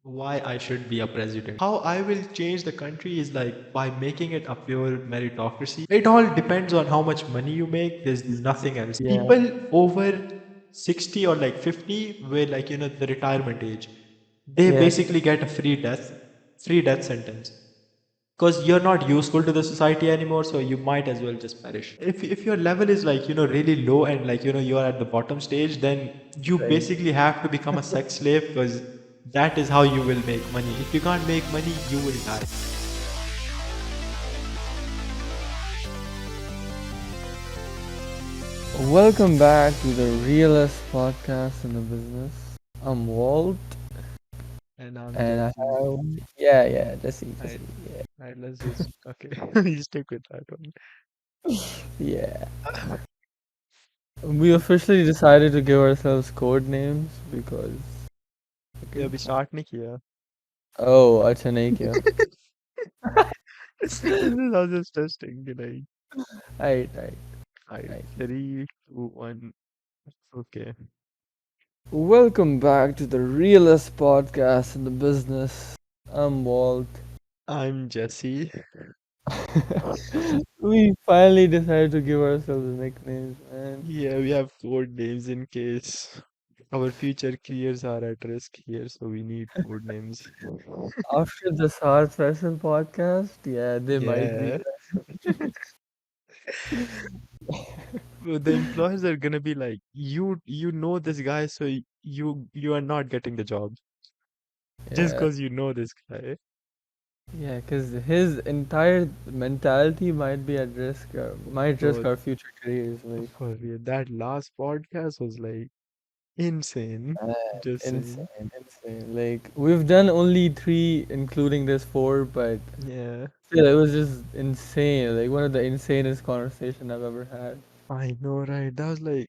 why I should be a president. How I will change the country is like by making it a pure meritocracy. It all depends on how much money you make. There's nothing else. Yeah, People over 60 or like 50 where like the retirement age, they yeah, basically get a free death sentence because you're not useful to the society anymore, so you might as well just perish. If your level is like really low and like you are at the bottom stage, then you right. basically have to become a sex slave because that is how you will make money. If you can't make money, you will die. Welcome back to the realest podcast in the business. I'm Walt, And I'm and I Jesse. have yeah, Jesse, Right, right, let's just okay. You stick with that one. yeah. We officially decided to give ourselves code names because Yeah, okay. we start नहीं किया. Oh, अच्छा नहीं किया. This is just testing, like. Right. Right, Right. 3, 2, 1. Okay. Welcome back to the realest podcast in the business. I'm Walt. I'm Jesse. We finally decided to give ourselves nicknames, man. Yeah, we have code names in case our future careers are at risk here, so we need code names. After the SAR special podcast, yeah, they might be. Yeah. Well, the employers are gonna be like, you know this guy, so you are not getting the job just Yeah, because you know this guy. yeah, because his entire mentality might be at risk, might risk Bro, our future careers. Like, for real, that last podcast was like insane. man, Just saying. insane. Like, we've done only three, including this four, but Yeah, still, it was just insane. Like, one of the insanest conversation I've ever had. I know, right? That was like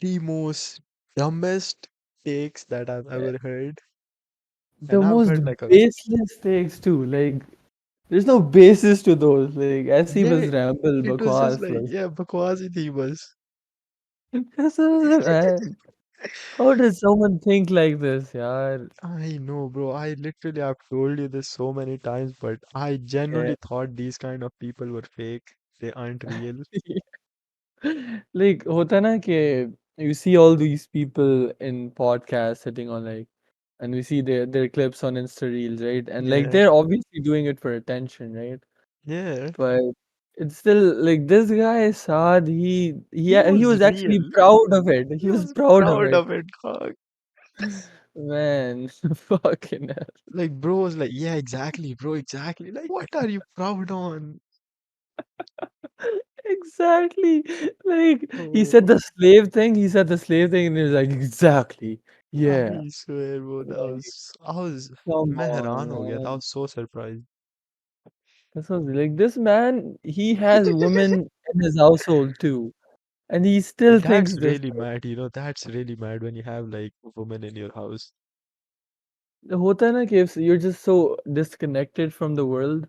the most dumbest takes that I've Yeah. ever heard. The And I've most heard like a baseless takes too. Like, there's no basis to those. Like, ऐसी yeah, बस ramble it was just बकवास like like. yeah, bakwas hi thi bas. Man, how does someone think like this, yaar? I know, bro. I literally have told you this so many times, but I Yeah. genuinely thought these kind of people were fake. They aren't real. Like, होता है ना कि you see all these people in podcasts sitting on like, and we see their clips on Insta Reels, right? And like Yeah, they're obviously doing it for attention, right? yeah. But it's still like this guy Saad, He he was was actually real. proud of it. He He was was proud of proud it. of it, dog. Man, fucking hell. Like, bro was like, yeah, exactly, bro, exactly. Like, what are you proud on? Exactly. Like Oh, he said the slave thing, and he was like, exactly. Yeah. I swear, bro, Like, I was come मैं on, हैरान हो गया था. I man. was so surprised. This was like this man, he has women in his household too. And he still thinks That's this really way. mad, that's really mad when you have like women in your house. होता है ना कि if you're just so disconnected from the world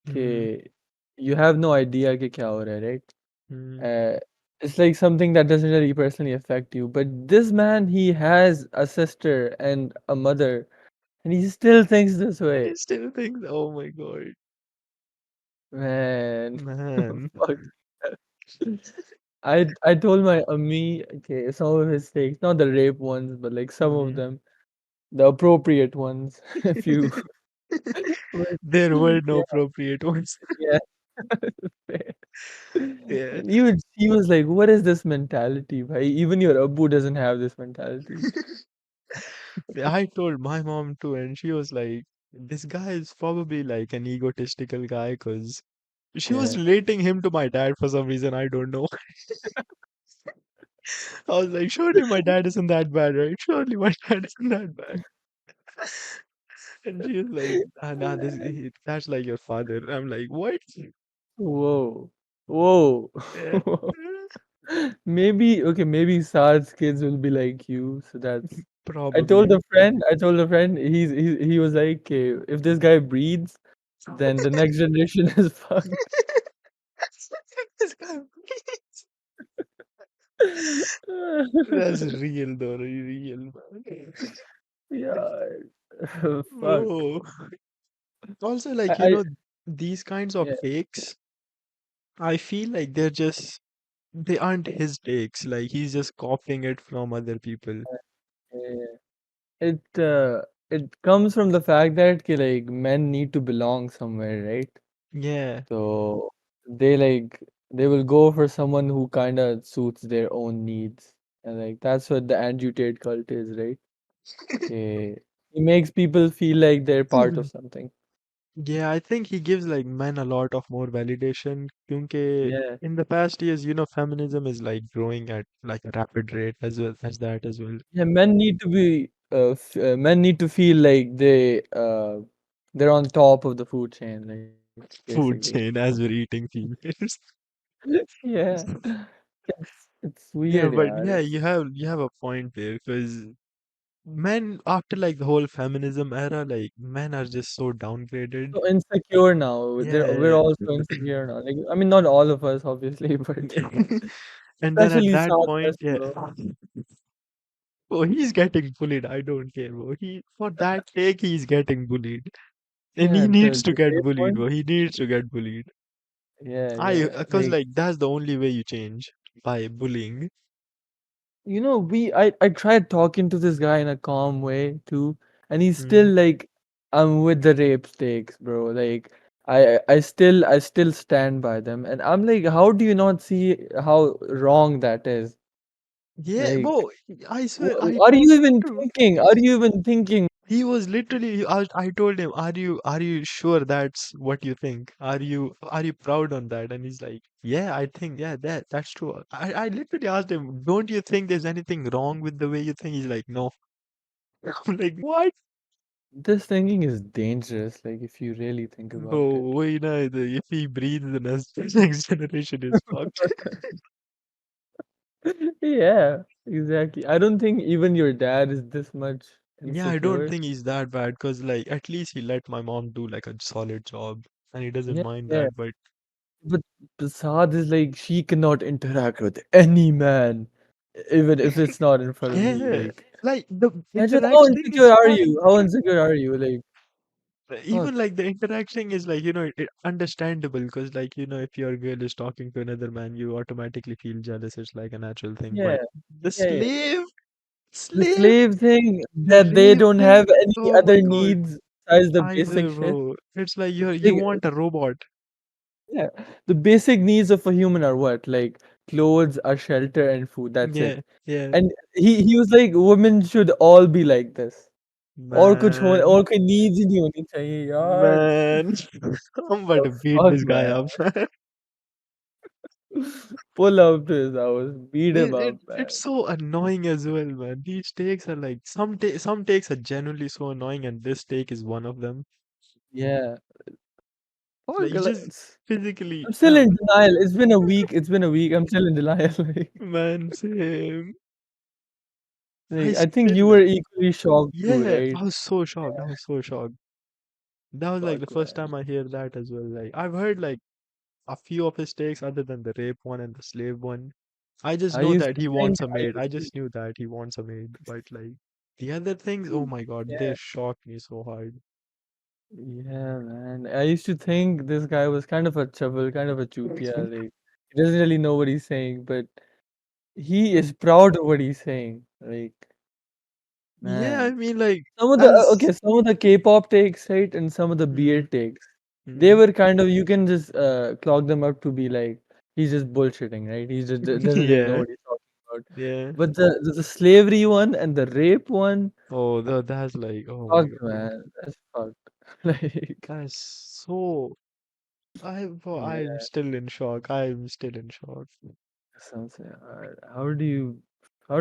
कि Mm-hmm. you have no idea कि क्या हो रहा है, right? Mm. Uh, it's like something that doesn't really personally affect you. But this man, he has a sister and a mother, and he still thinks this way. I still think, oh my God, Man, man. fuck. I told my Ami, okay, some of his takes, not the rape ones, but like some of Mm. them, the appropriate ones. If you, but There were no yeah, appropriate ones. yeah. Yeah. And he was like, "What is this mentality, bhai? Even your Abu doesn't have this mentality." Yeah, I told my mom too, and she was like, this guy is probably like an egotistical guy because she was Yeah. relating him to my dad for some reason. I don't know. I was like, surely my dad isn't that bad, right? Surely my dad isn't that bad. And she was like, nah, that's like your father. I'm like, what? Whoa. Whoa. Yeah. Maybe Saad's kids will be like you. So that's. Probably. I told a friend, he was like, if this guy breeds, then the next generation is fucked. This guy, that's real though, real, man. Yeah. Fuck. Bro. Also, I, like, I these kinds of yeah, fakes, I feel like they aren't his takes. Like, he's just copying it from other people. yeah. It comes from the fact that like men need to belong somewhere, right? Yeah. So they like they will go for someone who kind of suits their own needs, and like that's what the Andrew Tate cult is, right? Okay, he makes people feel like they're part of something. Yeah, I think he gives like men a lot of more validation. Because Yeah, in the past years, feminism is like growing at like a rapid rate as well as that as well. yeah. Men need to feel like they're on top of the food chain, like basically. Food chain as we're eating females. Yeah, it's weird, Yeah, but yeah. yeah, It's you have a point there because men after like the whole feminism era, like men are just so downgraded. so insecure now. We're Yeah, all so insecure now. Like, I mean, not all of us, obviously, but yeah. And then at especially that point, Southwest, yeah. bro. Oh, he's getting bullied. I don't care, bro. He for that take, he's getting bullied, and he Yeah, needs to the get rape bullied, one. bro. He needs to get bullied. Yeah, I yeah. because Like, like that's the only way you change by bullying. I tried talking to this guy in a calm way too, and he's still Mm. like, I'm with the rape stakes, bro. Like, I still stand by them, and I'm like, how do you not see how wrong that is? Yeah, Like, bro. I swear, I are told you even him. thinking? Are you even thinking? He was literally. I told him, "Are you sure that's what you think? Are you proud on that?" And he's like, "Yeah, I think yeah that's true." I literally asked him, "Don't you think there's anything wrong with the way you think?" He's like, "No." I'm like, "What?" This thinking is dangerous, like if you really think about Bro, it. wait, no, if he breathes in us, the next generation is fucked. Yeah, exactly. I don't think even your dad is this much Yeah, I don't insecure. think he's that bad because, like, at least he let my mom do like a solid job and he doesn't Yeah, mind yeah. that. But But Prasad is like she cannot interact with any man, even if it's not in front of me. yeah, Like, like the imagine how interacting insecure is are fine. you? How insecure are you? Like, Even fuck. like the interacting is like, understandable because, like, if your girl is talking to another man, you automatically feel jealous. It's like a natural thing. Yeah, But the yeah, yeah. The slave, slave thing the that they rape don't thing. have any Oh my other God. needs besides the I basic swear, shit. bro. It's like you Like, want a robot. yeah, the basic needs of a human are what? Like clothes, a shelter, and food. That's Yeah, it. yeah. And he was like, women should all be like this. Man, और कोई needs ही नहीं होनी चाहिए यार. man. I'm about The to beat fuck, this guy man. up. Pull up to his house, beat him It, it up, it's man. so annoying as well, man. These takes are like some takes are genuinely so annoying, and this take is one of them. Yeah. Like Fuck, you like, just physically, I'm still in denial. It's been a week. It's been a week. I'm still in denial. man, same. I Like, I think you still, were equally shocked too, yeah, right? I was so shocked. I Yeah. was so shocked. That was like the Fuck, first man. time I hear that as well. Like I've heard like a few of his takes other than the rape one and the slave one. I just I know used that to he think wants a I maid. I used to just knew that he wants a maid. But like the other things, oh my God, they yeah. shocked me so hard. Yeah, man. I used to think this guy was kind of a trouble, kind of a chutia. Like, he doesn't really know what he's saying, but he is proud of what he's saying. Like, Yeah, I man. mean like Okay, as some of the K-pop takes, right, and some of the beer mm, takes, they mm, were kind of you can just clock them up to be like he's just bullshitting, right? He just doesn't really know yeah, what he's talking about. yeah. But the slavery one and the rape one, Oh, that's like, oh my fucked, God, man. That's fucked. Like, that's so. I'm yeah. still in shock. I'm still in shock. Sounds hard. How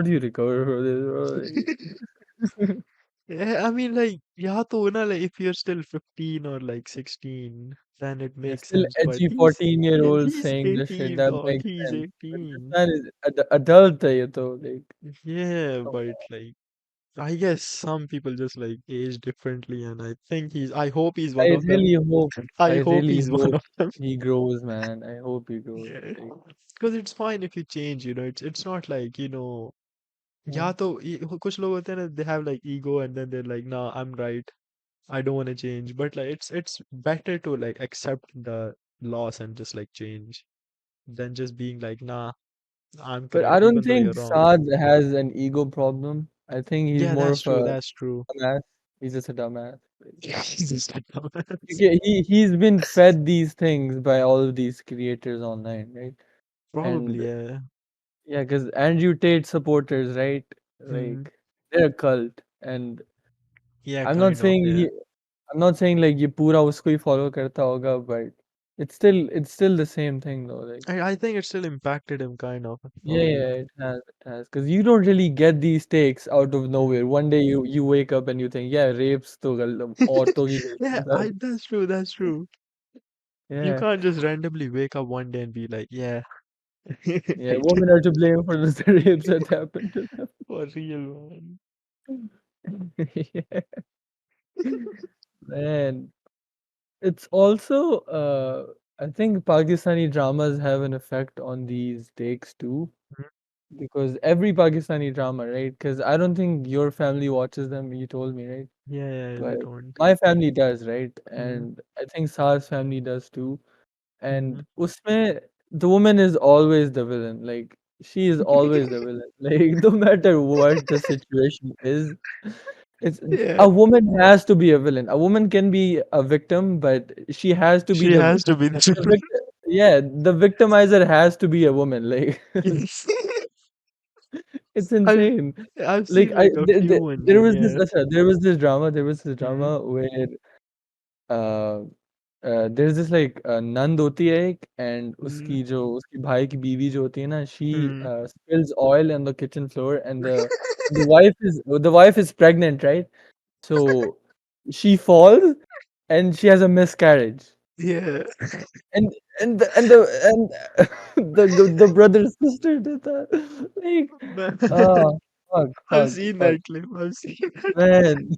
do you recover from this, bro? Like, Yeah, I mean, like, yeah, to na, like, if you're still 15 or like 16, then it yeah, makes still sense. But edgy he's, yeah, 14-year-old he's saying this shit, 18, that dog. makes He's sense. But this 18. man is adult, hai, to like, Yeah, come but like, I guess some people just like age differently, and I hope he's one I of them. really hope I I hope really he's one hope of them. he grows, man. I hope he grows. Yeah, Like, because it's fine if you change, it's not like, या तो कुछ लोग होते हैं ना, they have like ego and then they're like, nah, I'm right, I don't want to change. But like it's better to like accept the loss and just like change than just being like, nah, I'm But I correct don't even though think you're wrong. Saad has an ego problem. I think he's Yeah, more that's of true. a That's true. dumbass. He's just a dumbass. He's just a dumbass. Okay, he's been fed these things by all of these creators online, right? Probably, And yeah. yeah, because Andrew Tate supporters, right? Hmm. Like they're a cult, and Yeah, I'm not kind of, saying yeah. I'm not saying like ये पूरा उसको ही follow करता होगा, but it's still the same thing though. Like I think it still impacted him kind of, yeah, yeah, probably. it has, because you don't really get these takes out of nowhere. One day you wake up and you think, yeah, rapes तो औरतों की Yeah, गलती सब. that's true, that's true. You Yeah, can't just randomly wake up one day and be like, yeah, yeah, I did women are to blame for the rapes that happened to for real, man. them. Yeah, man. It's also I think Pakistani dramas have an effect on these takes too. Mhm. Because every Pakistani drama, right? Because I don't think your family watches them, you told me, right? Yeah, yeah, they But don't. my family does, right? Mm-hmm. And I think Saar's family does too. Mm-hmm. And usme, the woman is always the villain. Like, she is always the villain. Like, no matter what the situation is, it's Yeah, a woman has to be a villain. A woman can be a victim, but she has to be she has to be the the yeah, the victimizer has to be a woman. Like, Yes. it's I've insane. I've Like seen like a few and there then was this yeah. there was this Mm-hmm. drama where uh, there's this like नंद होती है एक and Mm-hmm. उसकी भाई की बीवी जो होती है ना she Mm-hmm. spills oil on the kitchen floor and the wife is pregnant, right? So she falls and she has a miscarriage. Yeah. And the brother and sister did that. Like, Man, oh, fuck, I've fuck, seen fuck. that clip. I've seen that. Man,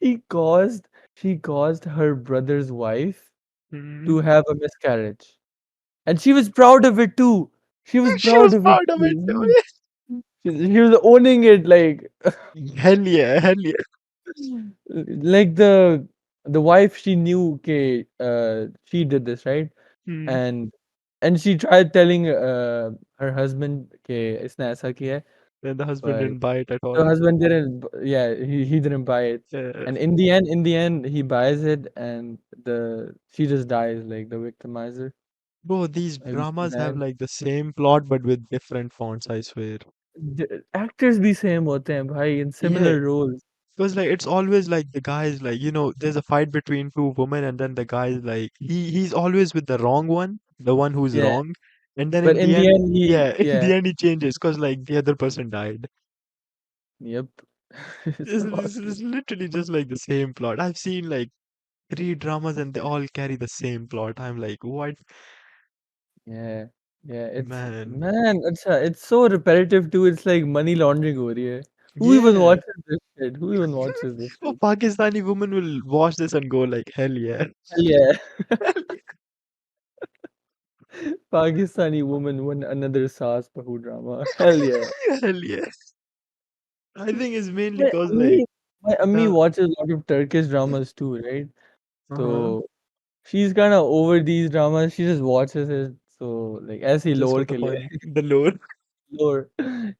she caused she caused her brother's wife Mm-hmm. to have a miscarriage, and she was proud of it too. She was She proud was of it proud of it too. too. She was owning it like Hell yeah, hell yeah. like the wife she knew okay she did this, right? Mm. And she tried telling her husband okay इसने ऐसा किया है, Then the husband but didn't buy it at the all. husband didn't yeah, he didn't buy it. Yeah. And in the end he buys it and she just dies like the victimizer. Bro, these Have you seen dramas have that? like the same plot but with different fonts, I swear. Actors भी same होते हैं भाई in Yeah, similar roles. because like it's always like the guy's like, there's a fight between two women and then the guy's like he's always with the wrong one, the one who's Yeah, wrong. And then but in in the the end, end he yeah, in yeah, the end he changes because like the other person died. yep. It's It's literally just like the same plot. I've seen like three dramas and they all carry the same plot. I'm like, what? yeah, yeah, it's Man. man, it's so repetitive too. It's like money laundering हो रही है. Who even Yeah. watches this shit? Who even watches this A shit? Pakistani woman will watch this and go like, hell yeah. Hell yeah. Pakistani woman won another Saas Bahu drama. Hell yeah. Hell yeah. I think it's mainly My because like Ammi, my Ammi the watches a lot of Turkish dramas too, right? uh-huh. So she's kind of over these dramas. She just watches it. So like ऐसे ही Just for lore the के लिए fun. The lore. lore.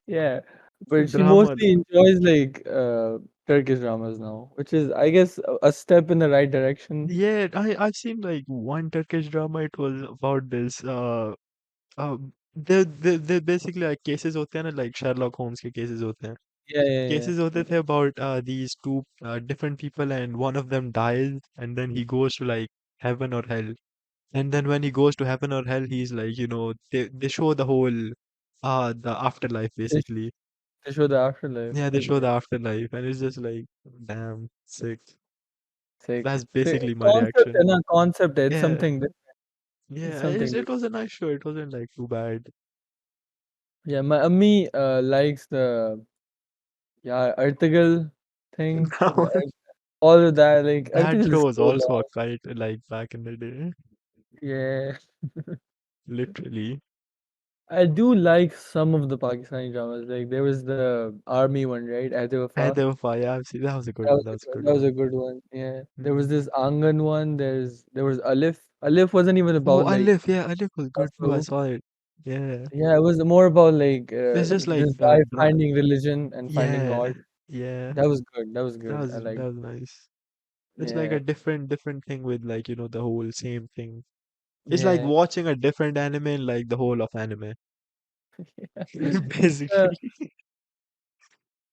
Yeah, but she Drama. mostly enjoys like Turkish dramas now, which is I guess a step in the right direction. Yeah, I've seen like one Turkish drama. It was about this uh they basically like cases होते हैं ना, like Sherlock Holmes के cases होते हैं. Yeah, yeah, yeah. Cases होते थे about these two different people and one of them dies and then he goes to like heaven or hell. And then when he goes to heaven or hell, he's like, they show the whole the afterlife They, basically. they show the afterlife. Yeah, they show the Okay, afterlife and it's just like, damn, sick. sick. That's Sick. basically my Concept है reaction. ना concept है. It's Yeah, something. It's yeah, something. it was a nice show. It wasn't like too bad. Yeah, my Ammi likes the yeah Article thing. Now, All of that like that Article is show was so also a long. kite like back in the day. Yeah. Literally. I do like some of the Pakistani dramas. Like there was the army one, right? As they were And far. they were fire. Yeah, see, that was a good That one. was That a was a good, good that was one. a good one. Yeah. There was Hmm. this Angan one. There was Alif. Alif wasn't even Oh, about like Alif. Yeah, Alif was good too. I hustle. saw it. Yeah. Yeah, it was more about like It's just like this guy finding religion and finding yeah, God. yeah. That was good. That was That good. I was like. that was nice. It's like a Yeah. different thing with like, the whole same thing. It's like Yeah. watching a different anime in like the whole of anime. It's Basically.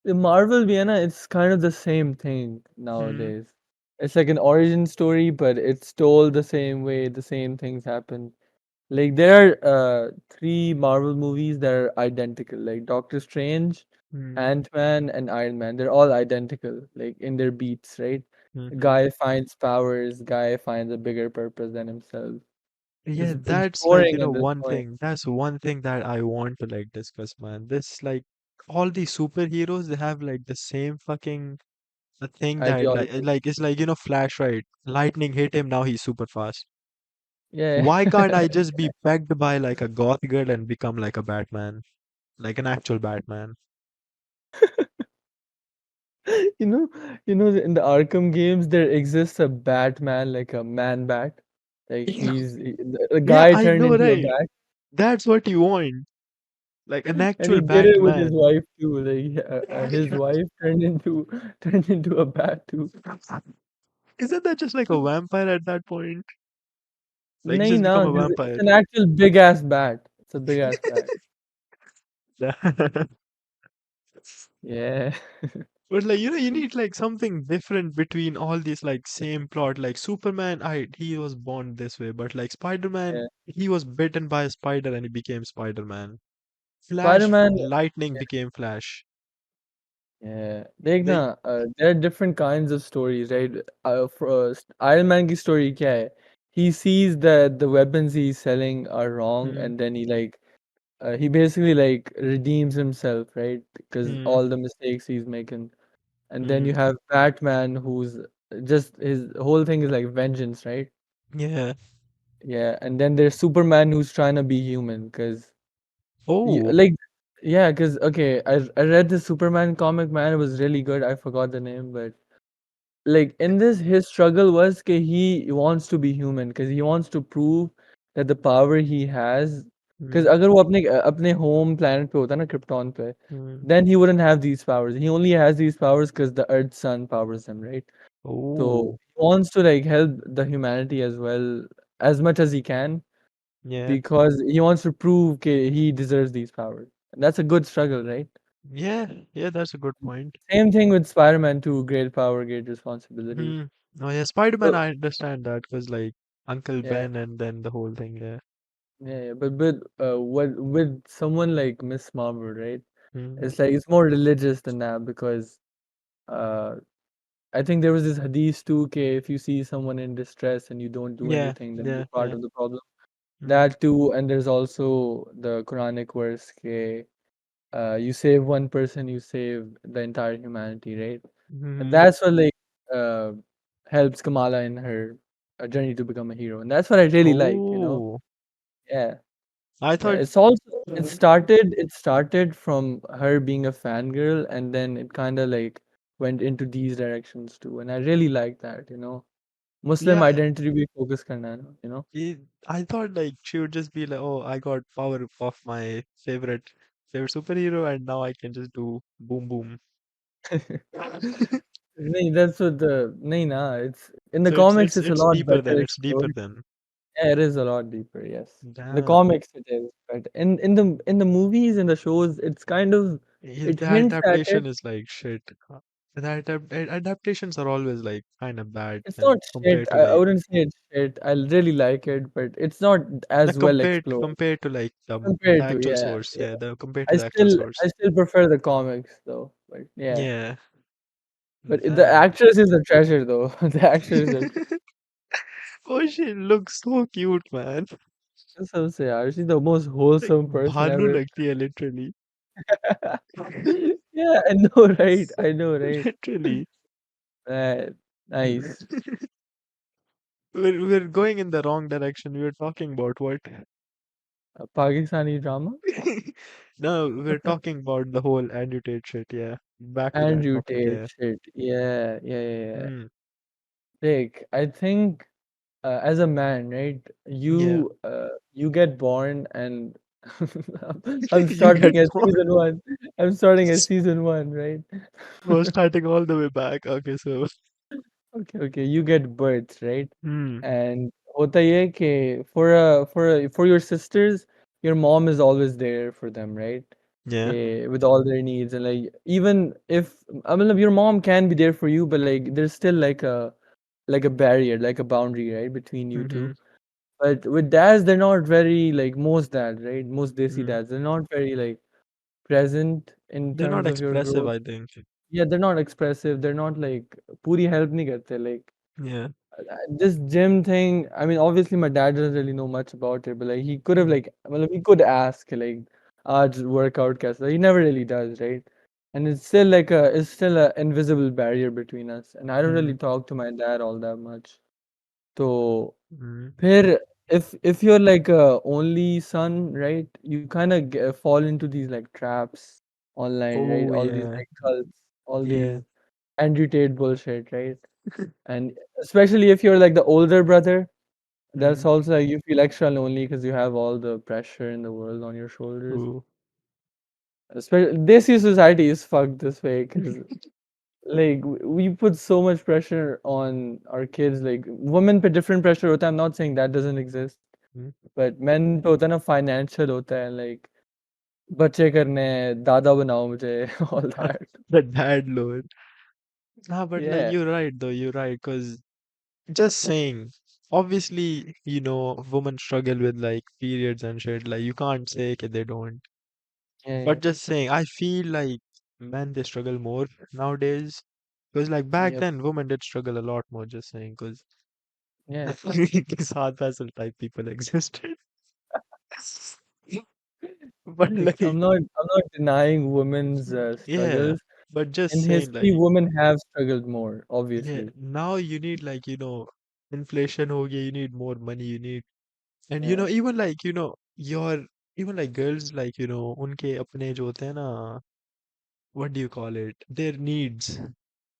the Marvel Vienna, it's kind of the same thing Hmm. nowadays. It's like an origin story, but it's told the same way, the same things happen. Like there are three Marvel movies that are identical, like Doctor Strange, Hmm. Ant-Man, and Iron Man. They're all identical, like in their beats, right? Hmm. Guy finds powers, guy finds a bigger purpose than himself. Yeah, It's that's like, boring at this one point. thing. That's one thing that I want to like discuss, man. This like all these superheroes, they have like the same fucking a thing that Ideology. it's like, Flash, right? Lightning hit him, now he's super fast. Yeah. Why can't I just be pegged by like a goth girl and become like a Batman? Like an actual Batman. You know, in the Arkham games, there exists a Batman, like a man bat. Like the Yeah, guy I turned know, into a right? bat, That's what you want. Like an and he actual did it with his Batman. wife too. Like his wife turned into a bat too. Isn't that just like a vampire at that point? Like you Nahi, just become no, a it's vampire. an actual big ass bat. It's a big ass bat. Yeah, But like, you need like something different between all these like same plot. Like Superman, he was born this way, but like Spider-Man, yeah. he was bitten by a spider and he became Spider-Man. Flash, Spider-Man. lightning became Flash. Yeah, like Like, na, there are different kinds of stories, right? Iron Man की story क्या है? He sees that the weapons he's selling are wrong, hmm, and then he basically like redeems himself, right? Because hmm, all the mistakes he's making. And then hmm, you have Batman, who's just his whole thing is like vengeance, right? yeah. Yeah, and then there's Superman who's trying to be human, because Oh, like yeah, because okay, I read the Superman comic, man, it was really good. I forgot the name, but like in this his struggle was that he wants to be human because he wants to prove that the power he has, because hmm, अगर वो अपने home planet पे होता ना Krypton पे, hmm. then he wouldn't have these powers. He only has these powers because the Earth's sun powers him, right? So Oh, he wants to like help the humanity as well as much as he can, yeah, because he wants to prove that he deserves these powers. And that's a good struggle, right? yeah, yeah. That's a good point. Same thing with Spider-Man too. Great power, great responsibility. Hmm. Oh yeah, Spider-Man, So I understand that because like Uncle yeah. Ben and then the whole thing. Yeah. Yeah, yeah, but with someone like Miss Marvel, right? Hmm. It's like it's more religious than that, because uh I think there was this hadith too, okay, if you see someone in distress and you don't do Yeah, anything, then yeah, you're part yeah. of the problem. Hmm. That too, and there's also the Quranic verse, okay, you save one person, you save the entire humanity, right? And Hmm. that's what like uh helps Kamala in her journey to become a hero. And that's what I really liked, you know? Oh, Yeah. I Yeah, thought. it's also it started from her being a fangirl, and then it kind of like went into these directions too, and I really like that, you know. Muslim Yeah, identity भी focus करना है ना, you know. I thought like she would just be like, oh, I got power of my favorite superhero, and now I can just do boom boom. नहीं, that's what the नहीं ना, it's in the So it's comics it's it's a it's lot deeper better than it's deeper explored. than. Yeah, it is a lot deeper, yes. In the Damn. comics it is, but in the movies and the shows, it's kind of Yeah, it the hints at it. adaptation is like shit. Adaptations are always like kind of bad It's not and shit. compared to I like wouldn't say it's shit. I really like it, but it's not the as well compared explored compared to like the compared to, actual yeah, source. yeah. Yeah, the compared to I the actual still source. I still prefer the comics though. But yeah. Yeah. But the Damn. actress is a treasure though. The actress is a Oh, she looks so cute, man. सबसे यार. She's the most Like wholesome person Bhanu ever. lagti hai, literally. Yeah, I know, right? I know, right? Literally. Nice. We're going in the wrong direction. We were talking about what? A Pakistani drama? No, we're talking about the whole Andrew Tate shit. Yeah, back to that Andrew topic. Tate Yeah. shit. Yeah, yeah, yeah, yeah. Mm, Like, I think as a man, right? yeah. You get born and I'm You get starting at more. season one. I'm starting at season one, right? We're starting all the way back. Okay, so. Okay, okay. You get birth, right? Hmm. And होता ये है कि for your sisters, your mom is always there for them, right? Yeah. With all their needs and like even if I mean your mom can be there for you, but like there's still like a barrier, like a boundary, right, between you Mm-hmm. two. But with dads, they're not very like most dads, right? Most desi Mm. dads, they're not very like present in They're not terms of your expressive, growth. I think. Yeah, they're not expressive. They're not like puri help nahi karte. Like Yeah. this gym thing. I mean, obviously my dad doesn't really know much about it, but like he could have Mm. like well he could ask like, just workout kaisa. He never really does, right? And it's still a invisible barrier between us. And I don't Mm. really talk to my dad all that much. So Mm. Here, if you're like a only son, right, you kind of fall into these like traps online, right? Oh, All these yeah. like cults, all Yeah. these Andrew Tate bullshit, right? And especially if you're like the older brother, that's Mm. also like you feel extra lonely because you have all the pressure in the world on your shoulders. True. Especially this society is fucked this way because like we put so much pressure on our kids. Like women put different pressure. Hota. I'm not saying that doesn't exist. Mm. But men पे होता है ना financial होता है like बच्चे करने हैं दादा बनाओ मुझे all that. The dad load. Ah, but like Yeah, you're right though, you're right, because just saying, obviously, women struggle with like periods and shit. Like you can't say that they don't. yeah, But just saying, I feel like men they struggle more nowadays. Because like back yep, then, women did struggle a lot more. Just saying, because yeah. hard vessel type people existed. But Like like, I'm not denying women's yeah. struggles. But just In saying, history, like, women have struggled more, yeah. obviously. Now you need like inflation हो गया. You need more money. You need and Yeah, even like your even like girls like उनके अपने जो होते हैं ना, what do you call it, their needs,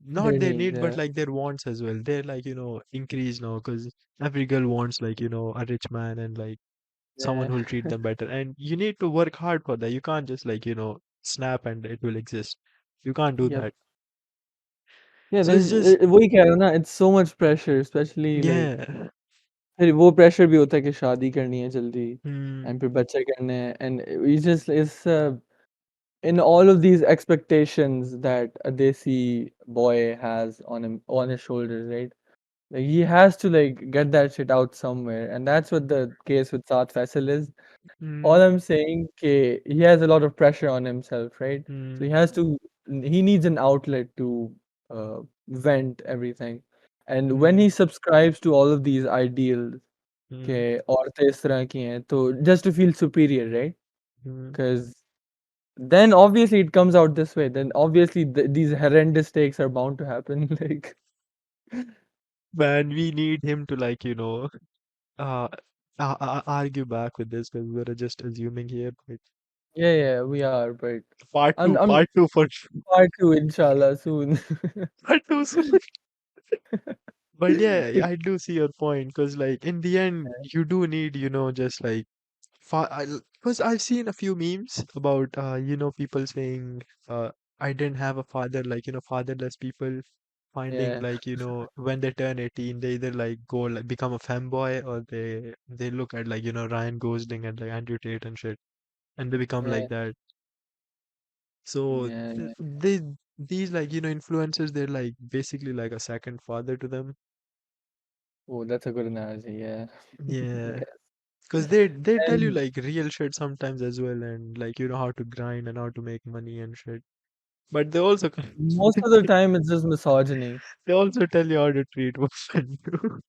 not their their needs. needs but Yeah, like their wants as well, they're like increased now because every girl wants like a rich man and like someone yeah, who'll treat them better, and you need to work hard for that. You can't just like snap and it will exist. You can't do yep. that. Yeah, So it's just वही कह रहा हूँ ना it's so much pressure, especially like yeah. फिर वो pressure भी होता है कि शादी करनी है जल्दी Hmm. and फिर बच्चे करने हैं and we just it's in all of these expectations that a desi boy has on him on his shoulders, right? Like he has to like get that shit out somewhere, and that's what the case with Saad Faisal is. All Hmm. I'm saying, he has a lot of pressure on himself, right? So Hmm. he needs an outlet to vent everything, and when Hmm. he subscribes to all of these ideals, Hmm. कि औरतें इस तरह की हैं, तो just to feel superior, right? Hmm. Because then obviously it comes out this way. Then obviously these horrendous takes are bound to happen. Like, Man, we need him to like uh, argue back with this because we're just assuming here. But yeah, yeah, we are, but I'm part two for sure. part two, inshallah, soon. Part two soon. But yeah, I do see your point because like in the end, you do need just like because I've seen a few memes about people saying I didn't have a father, like fatherless people finding Yeah, like when they turn 18 they either like go like become a femboy or they look at like Ryan Gosling and like Andrew Tate and shit and they become yeah, like that. So yeah, yeah. these like influencers, they're like basically like a second father to them. Oh, that's a good analogy. Yeah, Yeah, yeah. because they tell you And like real shit sometimes as well, and like how to grind and how to make money and shit. But they also most of the time, it's just misogyny. they also tell you how to treat women too.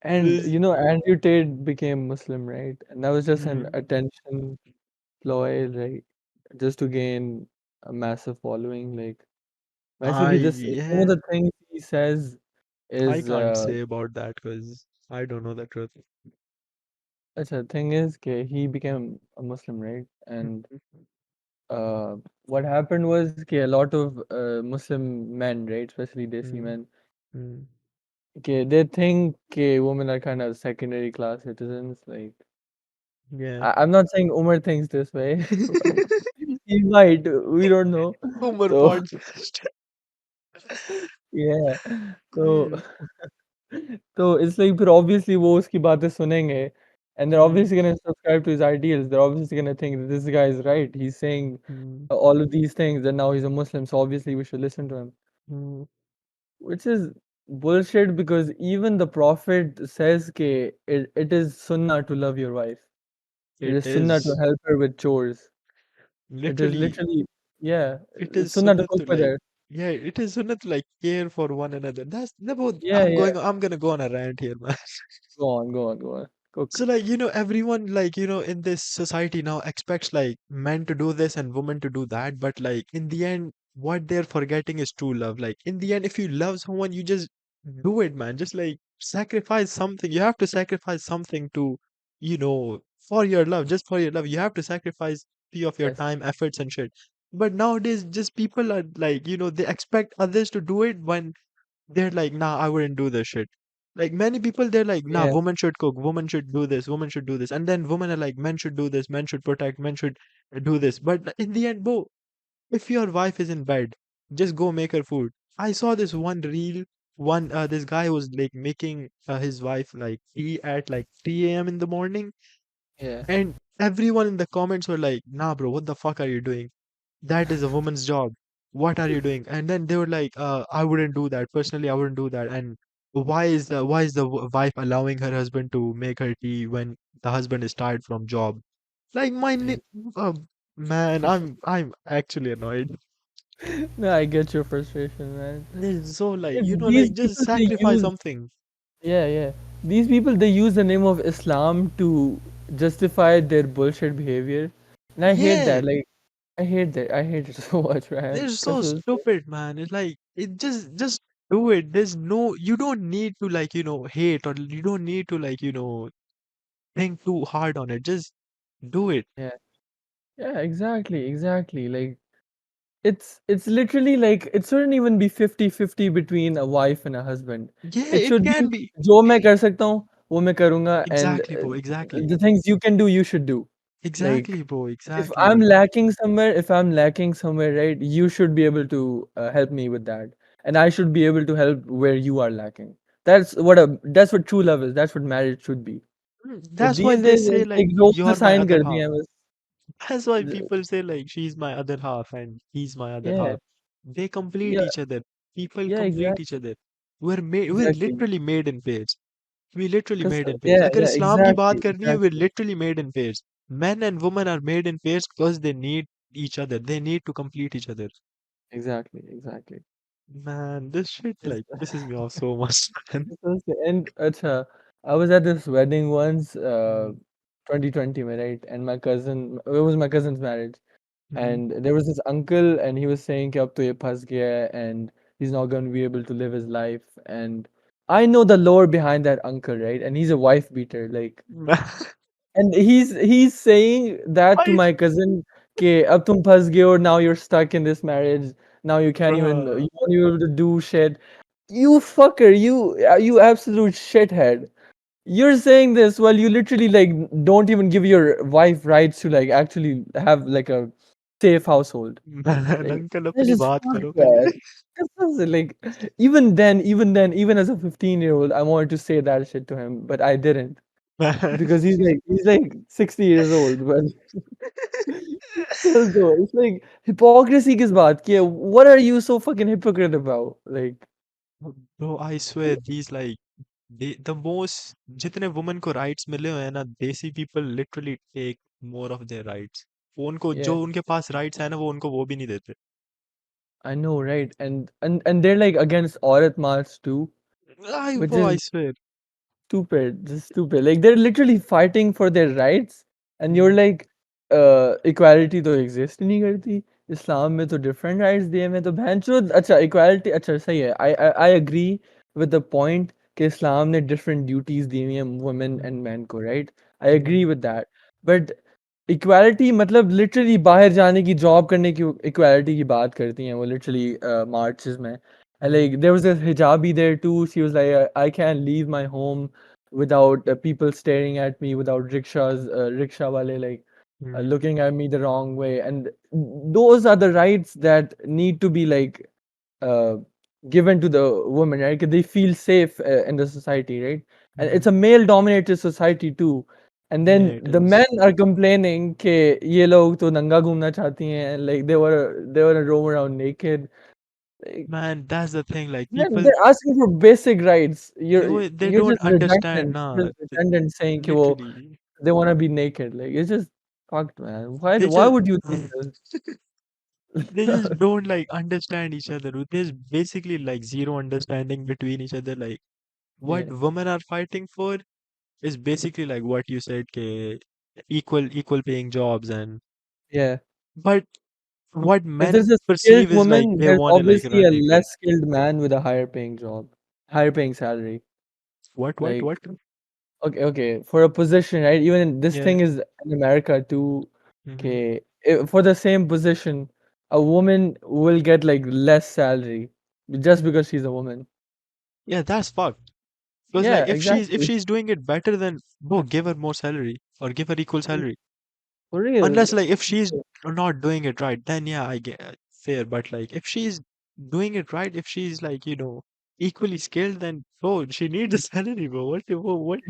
And This, Andrew Tate became Muslim, right? And that was just an mm, attention ploy, right? Just to gain a massive following. Like, वैसे भी just some of yeah, the things he says I is can't say about that because I don't know the truth. Acha, thing is, ke he became a Muslim, right? And Mhm. uh, what happened was ke a lot of Muslim men, right, especially Desi Mm, men, mm. ke they think ke women are kind of secondary class citizens. Like, Yeah. I'm not saying Umar thinks this way, but he might. We don't know. Umar So podcast. yeah, so Mm, so it's like, but obviously वो उसकी बातें सुनेंगे, and they're mm, obviously gonna subscribe to his ideals. They're obviously gonna think that this guy is right. He's saying mm, all of these things, and now he's a Muslim, so obviously we should listen to him. mm. Which is bullshit because even the Prophet says that it is sunnah to love your wife. It It is sunnah to is help her with chores. It is literally, literally, yeah, it it's is sunnah to sunnah cook to with like, her. yeah, it is sunnah to like care for one another. That's the both. Yeah, yeah. I'm gonna go on a rant here, man. Go on, go on, go on. So Cook. like, everyone like, in this society now expects like men to do this and women to do that, but like in the end, what they're forgetting is true love. Like in the end, if you love someone, you just do it, man. Just like sacrifice something. You have to sacrifice something to, for your love, just for your love. You have to sacrifice few of your Yes. time, efforts and shit. But nowadays, just people are like, they expect others to do it when they're like, nah, I wouldn't do this shit. Like many people, they're like, nah, Yeah, women should cook, women should do this, women should do this. And then women are like, men should do this, men should protect, men should do this. But in the end, bro, if your wife is in bed, just go make her food. I saw this one reel, this guy was like making his wife like tea at like 3 a.m. in the morning. yeah, And everyone in the comments were like, nah, bro, what the fuck are you doing? That is a woman's job. What are you doing? And then they were like, I wouldn't do that. Personally, I wouldn't do that. And why is the wife allowing her husband to make her tea when the husband is tired from job? Like yeah. uh, man, I'm actually annoyed. No, I get your frustration, man. It's so like, These like just people they sacrifice use, something. yeah, yeah. These people they use the name of Islam to justify their bullshit behavior, and I hate Yeah, that. Like, I hate that. I hate it so much, man. they're so Kasam se. stupid, man. It's like it just do it. You don't need to like, hate, or you don't need to like, think too hard on it. Just do it. Yeah, yeah, exactly, exactly. Like, it's literally like it shouldn't even be 50-50 between a wife and a husband. Yeah, It it should be can be. जो मैं कर सकता हूँ वो मैं करूँगा, and Exactly, bro. Exactly. the things you can do you should do. Like, Exactly, bro. if Exactly, I'm bro. lacking somewhere, right, you should be able to help me with that, and I should be able to help where you are lacking. That's what true love is. That's what marriage should be. But That's why these they days say it's like like roles you're my assign other कर half. दिए हैं बस. That's why people say like she's my other half and he's my other Yeah, half. They complete yeah, each other. People yeah, complete each exactly, other. We're exactly. literally made in pairs. We literally Cause made in pairs. yeah, अगर yeah, इस्लाम की बात exactly, करनी है, we're exactly, literally made in pairs. Men and women are made in pairs because they need each other. They need to complete each other. exactly, exactly. Man, this shit It's like pisses me off so much, man. it's so and I was at this wedding once, Mm, 2020 में, right? And my cousin, it was my cousin's marriage, mhm. and there was this uncle, and he was saying कि अब तो ये फंस गया है, and he's not going to be able to live his life, and I know the lore behind that uncle, right? And he's a wife beater, like. And he's saying that to I, my cousin कि अब तुम फँस गए हो, now you're stuck in this marriage, now you can't even bruh. you won't be able to do shit. You fucker, you absolute shithead. You're saying this while you literally like don't even give your wife rights to like actually have like a safe household. Man, Like, uncle that's अपनी just बात fucked, करो man. पहले. That's like even as a 15-year-old, I wanted to say that shit to him, but I didn't. Man. Because he's like 60 years old, but still though, it's like hypocrisy किस बात की है? What are you so fucking hypocrite about? Like, Bro, I swear these like the most जितने women को rights मिले हुए हैं ना, देसी people literally take more of their rights. वो उनको yeah, जो उनके पास rights है ना, वो उनको वो भी नहीं देते. I know, right? And they're like against औरत march too, which Bro, is I swear. stupid, just stupid. Like they're literally fighting for their rights, and you're Hmm. like, equality तो exist ही नहीं करती. इस्लाम में तो different rights दिए हैं तो बहनचोद अच्छा equality अच्छा सही है. I agree with the point कि इस्लाम ने different duties दी हुई हैं women Hmm. and men को, right? I agree Mhm. with that. But equality मतलब लिटरली बाहर जाने की जॉब करने की इक्वालिटी की बात करती हैं वो लिटरली मार्चेस में and Mhm. like there was a hijabi there too. She was like, I can't leave my home without people staring at me, without rickshaw wale like Mhm. looking at me the wrong way, and those are the rights that need to be like uh, given to the women, right? 'Cause they feel safe in the society, right? And it's Mhm. a male-dominated society too. And Yeah, then it the is. men are complaining कि ये लोग तो नंगा घूमना चाहती हैं, like they were roam around naked. Like, Man, that's the thing. Like man, people, they're asking for basic rights. they You're don't just understand. redundant. You're Nah, just redundant saying कि वो literally, they want to be naked. Like it's just fucked, man. Why they why just would you think they this? just don't like understand each other. There's basically like zero understanding between each other. Like what Yeah, women are fighting for is basically like what you said, equal paying jobs and yeah. but what If there's men a skilled perceive is like woman, they there's want to like obviously run a naked. less skilled man with a higher paying job, higher paying salary. What Like, what? okay, for a position, right? Even this Yeah. thing is in America too. Hmm. Okay, for the same position, a woman will get like less salary just because she's a woman. Yeah, that's fucked. Because Yeah, like if exactly. she's doing it better, then bro, give her more salary or give her equal salary. For real. Unless like if she's not doing it right, then yeah, I get fair. But like if she's doing it right, if she's like equally skilled, then bro, she needs a salary, bro. What?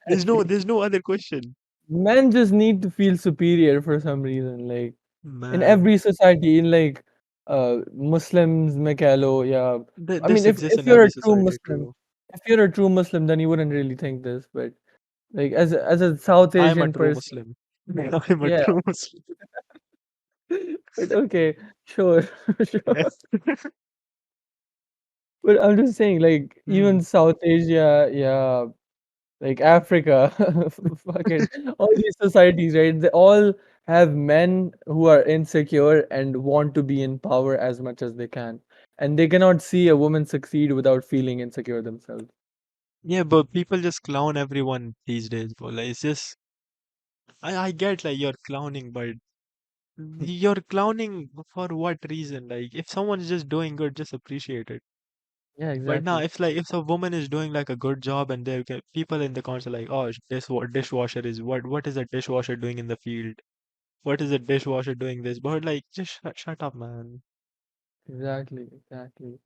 Exactly. There's no other question, Men just need to feel superior for some reason. Like in man. every society, in like Muslims में कह लो, yeah. I mean, This exists if in you're every a true society, Muslim, true. if you're a true Muslim, then you wouldn't really think this. But like as a South I'm a Asian true person, Muslim. I'm a yeah. true Muslim. But okay, sure, Yeah. sure. But I'm just saying, like Hmm. even South Asia, yeah, like Africa, fucking all these societies, right? They all have men who are insecure and want to be in power as much as they can. And they cannot see a woman succeed without feeling insecure themselves. Yeah, but people just clown everyone these days, bro. Like it's just I get like you're clowning, but you're clowning for what reason? Like, if someone's just doing good, just appreciate it. Yeah, But now, exactly. if a woman is doing like a good job, and there get people in the comments are like, "Oh, dishwasher is what is a dishwasher doing in the field? What is a dishwasher doing this?" But like, just shut up, man. Exactly, exactly.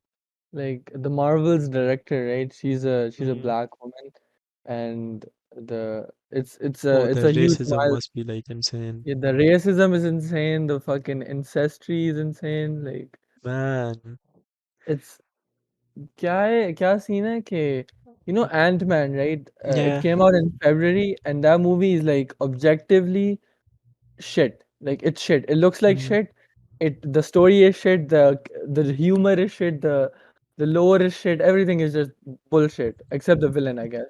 Like the Marvel's director, right? She's a Hmm. black woman, and the Oh, it's the a huge racism mile. must be like insane, Yeah, the racism is insane. The fucking ancestry is insane. Like man. it's क्या scene है कि Ant-Man, right? It Yeah. came out in February, and that movie is like objectively shit. Like it's shit. It looks like Hmm. shit. The story is shit. The humor is shit. The lore is shit. Everything is just bullshit except the villain, I guess.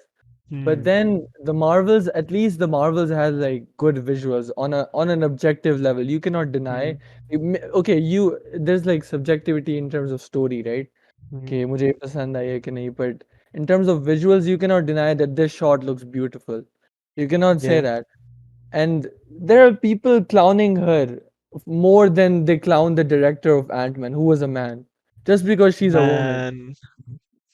But Hmm. then the Marvels, at least the Marvels has like good visuals on an objective level. You cannot deny. Hmm. Okay, there's like subjectivity in terms of story, right? Hmm. कि मुझे ये पसंद आई है कि नहीं, but in terms of visuals you cannot deny that this shot looks beautiful. You cannot say Yeah, that. And there are people clowning her more than they clown the director of Ant-Man, who was a man, just because she's a woman. man.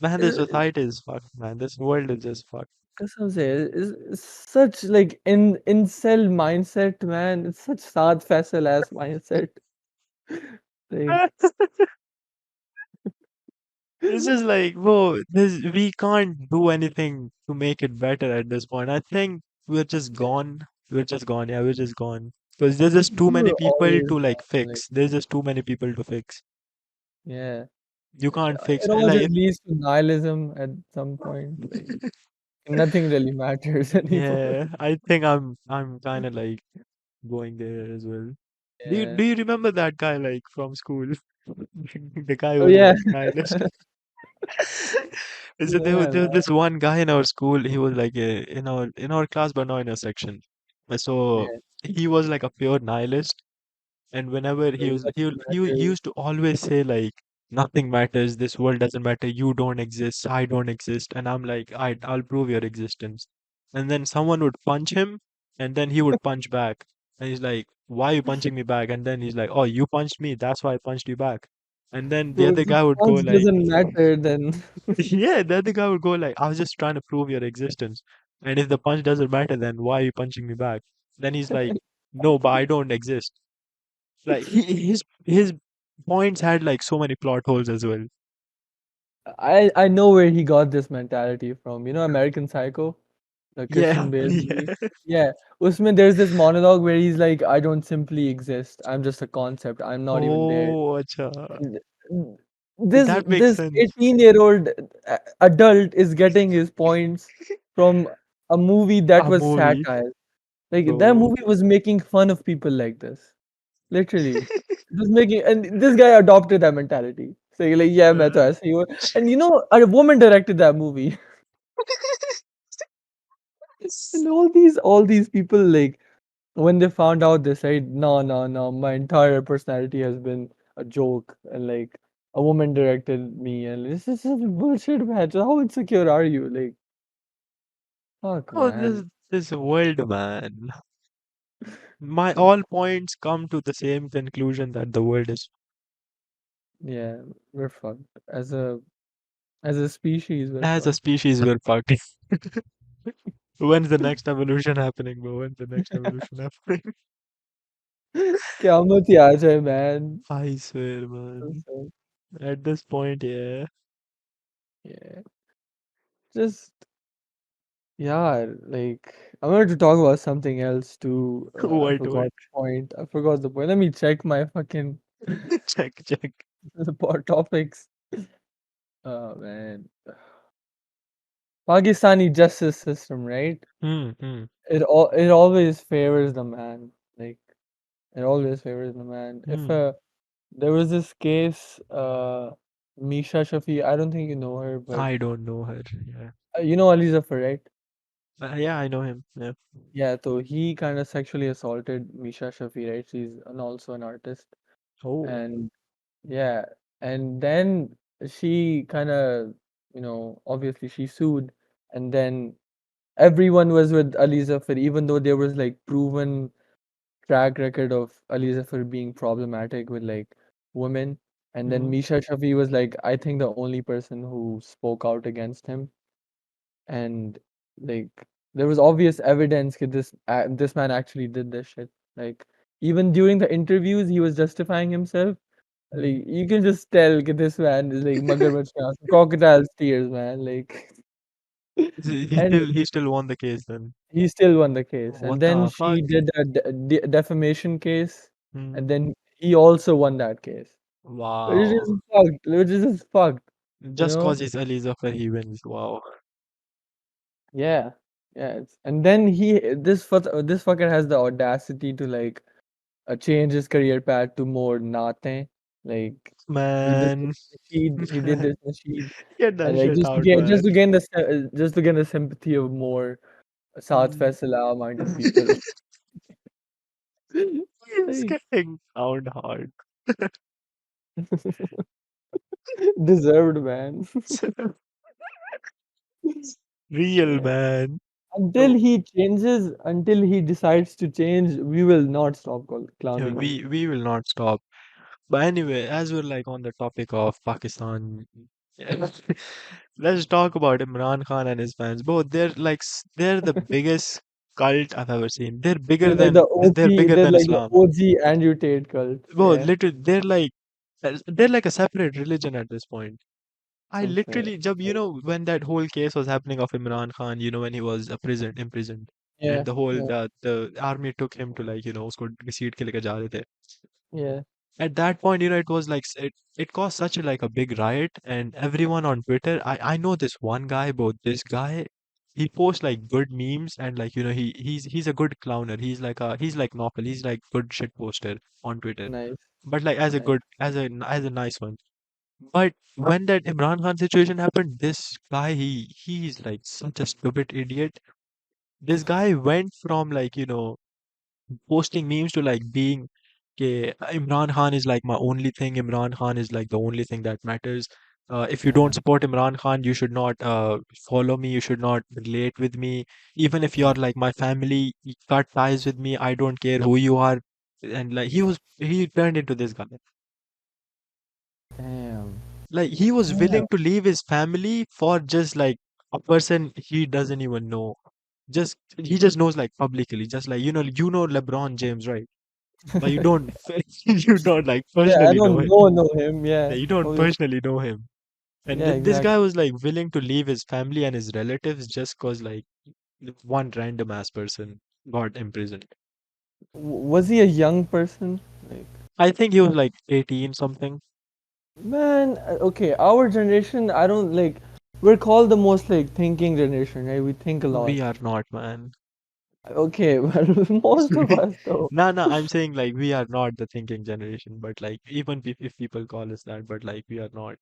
Man, this It's, society is fucked, man. This world is just fucked. कसम से, it's such like incel mindset, man. It's such Saad Faisal ass mindset. Like, This is like, whoa, we can't do anything to make it better at this point. I think we're just gone. We're just gone. Yeah, we're just gone. Because there's just too people many are people always to like gone, like, fix. There's just too many people to fix. yeah. You can't fix It all like just if leads to nihilism at some point. Like nothing really matters anymore. yeah, I think I'm kind of like going there as well. Yeah. Do you remember that guy like from school? The guy Oh was yeah. like nihilist. Is it Yeah, there was man. this one guy in our school, he was like in our class but not in our section. So Yeah. he was like a pure nihilist, and whenever he Like was nothing he matters. used to always say like nothing matters, this world doesn't matter, you don't exist, I don't exist, and I'm like I'll prove your existence. And then someone would punch him and then he would punch back. And he's like, "Why are you punching me back?" And then he's like, "Oh, you punched me. That's why I punched you back." And then the So if other the guy would go punch like, doesn't matter, then "Yeah." The other guy would go like, "I was just trying to prove your existence. And if the punch doesn't matter, then why are you punching me back?" Then he's like, "No, but I don't exist." Like his points had like so many plot holes as well. I know where he got this mentality from. You know, American Psycho, the Yeah, Christian Bale movie. yeah. Yeah, usme there's this monologue where he's like, "I don't simply exist. I'm just a concept. I'm not even there." Oh, acha. And this That makes this sense. 18-year-old adult is getting his points from a movie that A was movie, satire. Like that bro. movie was making fun of people like this. Literally. It was making, and this guy adopted that mentality. Saying like, yeah, मैं तो Uh, ऐसे ही हूँ. And you know, a woman directed that movie. And all these people like when they found out they said, no, no, no, my entire personality has been a joke and like a woman directed me and this is bullshit, man. So how insecure are you? Like, fuck, oh, man. this world, man. My all points come to the same conclusion that the world is. Yeah, we're fucked. As a species, we're As a fucked. species, we're fucked. When's the next evolution happening, bro? When's the next evolution happening? Kyamat hi aa jaye, man. I swear, So man. sad. At this point, yeah. Yeah. Just yeah, like I wanted to talk about something else too. I What, forgot what? the point. I forgot the point. Let me check my fucking Check, check. topics. Oh man. Pakistani justice system, right? Hmm. It always favors the man. Like it always favors the man. If Hmm. there was this case, Misha Shafi, I don't think you know her, but I don't know her. Yeah. you know Ali Zafar, right? Yeah, I know him. Yeah. Yeah, so he kind of sexually assaulted Misha Shafi, right? She's also an artist. Oh. And yeah, and then she kind of, obviously she sued, and then everyone was with Ali Zafar, even though there was like proven track record of Ali Zafar being problematic with like women. And then Hmm. Misha Shafi was like, I think the only person who spoke out against him. And like there was obvious evidence that this man actually did this shit. Like even during the interviews, he was justifying himself. Hmm. Like you can just tell that this man is like magarmach mein aansu, crocodile's tears, man. Like He and still won the case then. he still won the case. And What then the fuck? she did a defamation case, Hmm. and then he also won that case. Which Wow. is fucked. Which is just fucked. You Just know? cause he's Eliza for he wins. Wow. Yeah. Yeah. And then this fucker has the audacity to like change his career path to more naate. Like he did this Man. nasheed, he did this nasheed, Get and that like shit out, man. just to gain the sympathy of more South Hmm. Faisala minded people. He's Like getting sound hard. deserved, man. Real Yeah. man. Until So he changes, until he decides to change, we will not stop yeah, clowning him. we will not stop. But anyway, as we're like on the topic of Pakistan, yeah, let's talk about Imran Khan and his fans. Both they're the biggest cult I've ever seen. They're bigger They're than like the Islam. OG Andrew Tate cult. Bro, Yeah, literally, they're like a separate religion at this point. I so fair. literally, when that whole case was happening of Imran Khan, when he was imprisoned, and Yeah, yeah, the army took him to like, usko घसीट के लेकर जा रहे थे. yeah. At that point, it was like it caused such a big riot, and everyone on Twitter. I know this one guy, but this guy, he posts like good memes and like he's a good clowner. He's like Novel. He's like good shit poster on Twitter, Nice, but like as a nice. good as a nice one. But when that Imran Khan situation happened, this guy he's like such a stupid idiot. This guy went from like posting memes to like being okay, Imran Khan is like my only thing. Imran Khan is like the only thing that matters. If you don't Yeah. support Imran Khan, you should not follow me. You should not relate with me. Even if you're like my family, you cut ties with me. I don't care who you are. And like he turned into this guy. Damn. Like he was Damn. willing to leave his family for just like a person he doesn't even know. Just he just knows like publicly. Just like LeBron James, right? But you don't you don't like Yeah, I personally know don't him. know him. Yeah, Yeah, you don't obviously. personally know him. And Yeah, this guy exactly. was like willing to leave his family and his relatives just cause like one random ass person got imprisoned. Was he a young person? Like, I think he was like 18 something. man, okay, our generation, I don't like. We're called the most like thinking generation, right? We think a lot. We are not, man. Okay, but most of us though. Nah, I'm saying like we are not the thinking generation, but like even if people call us that, but like we are not.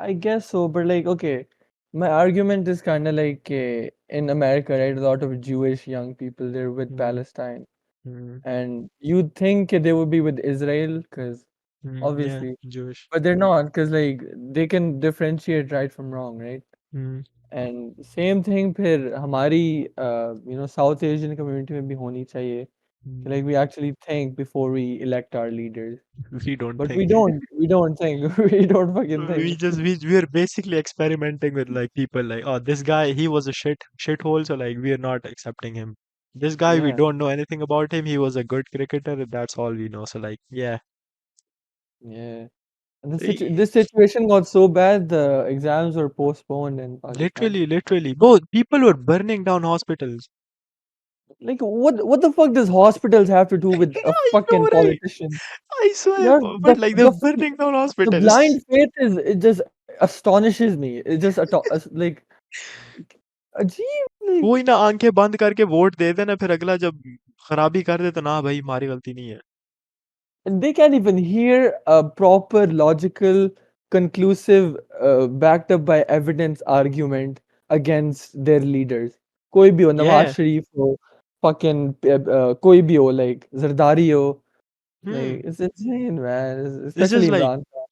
I guess so, but like, okay, my argument is kind of like in America, right? A lot of Jewish young people, they're with Mm, Palestine, mm, and you'd think they would be with Israel, because yeah, obviously, Jewish. but they're not, because like they can differentiate right from wrong, right? Mm, And same thing फिर हमारी South Asian community में भी होनी चाहिए कि mm. like we actually think before we elect our leaders. We don't But we think. don't. We don't think. We don't fucking We think. just we're basically experimenting with like people like, oh, this guy he was a shithole, so like we're not accepting him. This guy we Yeah, don't know anything about him. He was a good cricketer, and that's all we know. So like, yeah, yeah. And Eh, this situation got so bad, the exams were postponed in Pakistan. literally, both people were burning down hospitals. Like, what the fuck does hospitals have to do with a I fucking know, right? politician? I swear, Yeah, but like they're burning down the hospitals. blind faith is it just astonishes me. It just like अजीब like. कोई ना आंखें बंद करके vote दे देना, फिर अगला जब खराबी कर दे तो ना भाई हमारी गलती नहीं है. And they can't even hear a proper, logical, conclusive, backed up by evidence argument against their leaders. कोई भी हो, नवाज Yeah. शरीफ हो, fucking कोई भी हो, like Zardari हो, Hmm. like it's insane, man. It's just Especially like Imran Khan.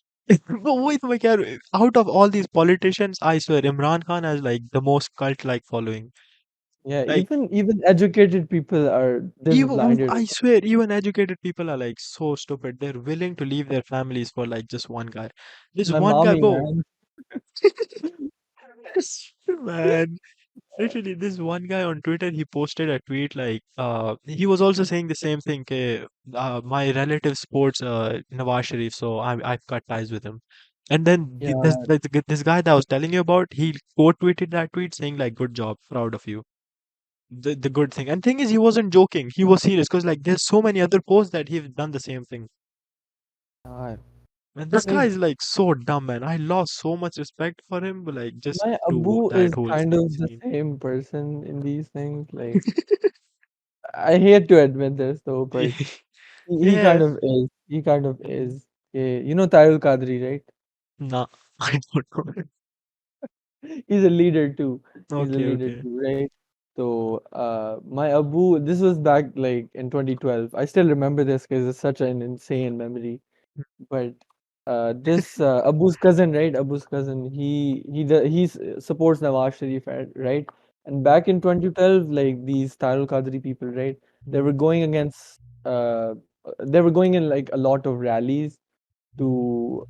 but wait, my God, out of all these politicians, I swear Imran Khan has like the most cult-like following. Yeah, Like even educated people are this even blinded. I swear, even educated people are like so stupid. They're willing to leave their families for like just one guy. This My one guy, mommy, bro. man. Man, literally, this one guy on Twitter, he posted a tweet like, he was also saying the same thing. My relative supports Nawaz Sharif, so I've cut ties with him. And then Yeah, this guy that I was telling you about, he quote tweeted that tweet saying like, "Good job, proud of you." The good thing. And thing is, he wasn't joking. He was serious because like there's so many other posts that he's done the same thing. God. And this guy Like is like so dumb, man. I lost so much respect for him, but like just my to Abu that is whole kind of the scene. same person in these things. Like I hate to admit this though, but he Yeah. kind of is. He kind of is. Yeah, you know Tyrul Qadri, right? Nah, I don't know. He's a leader too. He's a Okay, leader okay. too, right? So, my Abu, this was back like in 2012. I still remember this because it's such an insane memory. But this Abu's cousin, right? Abu's cousin, supports Nawaz Sharif, right? And Mm, back in 2012, like these Tyrul Qadri people, right? They were mm, going against, they were going in like a lot of rallies mm, to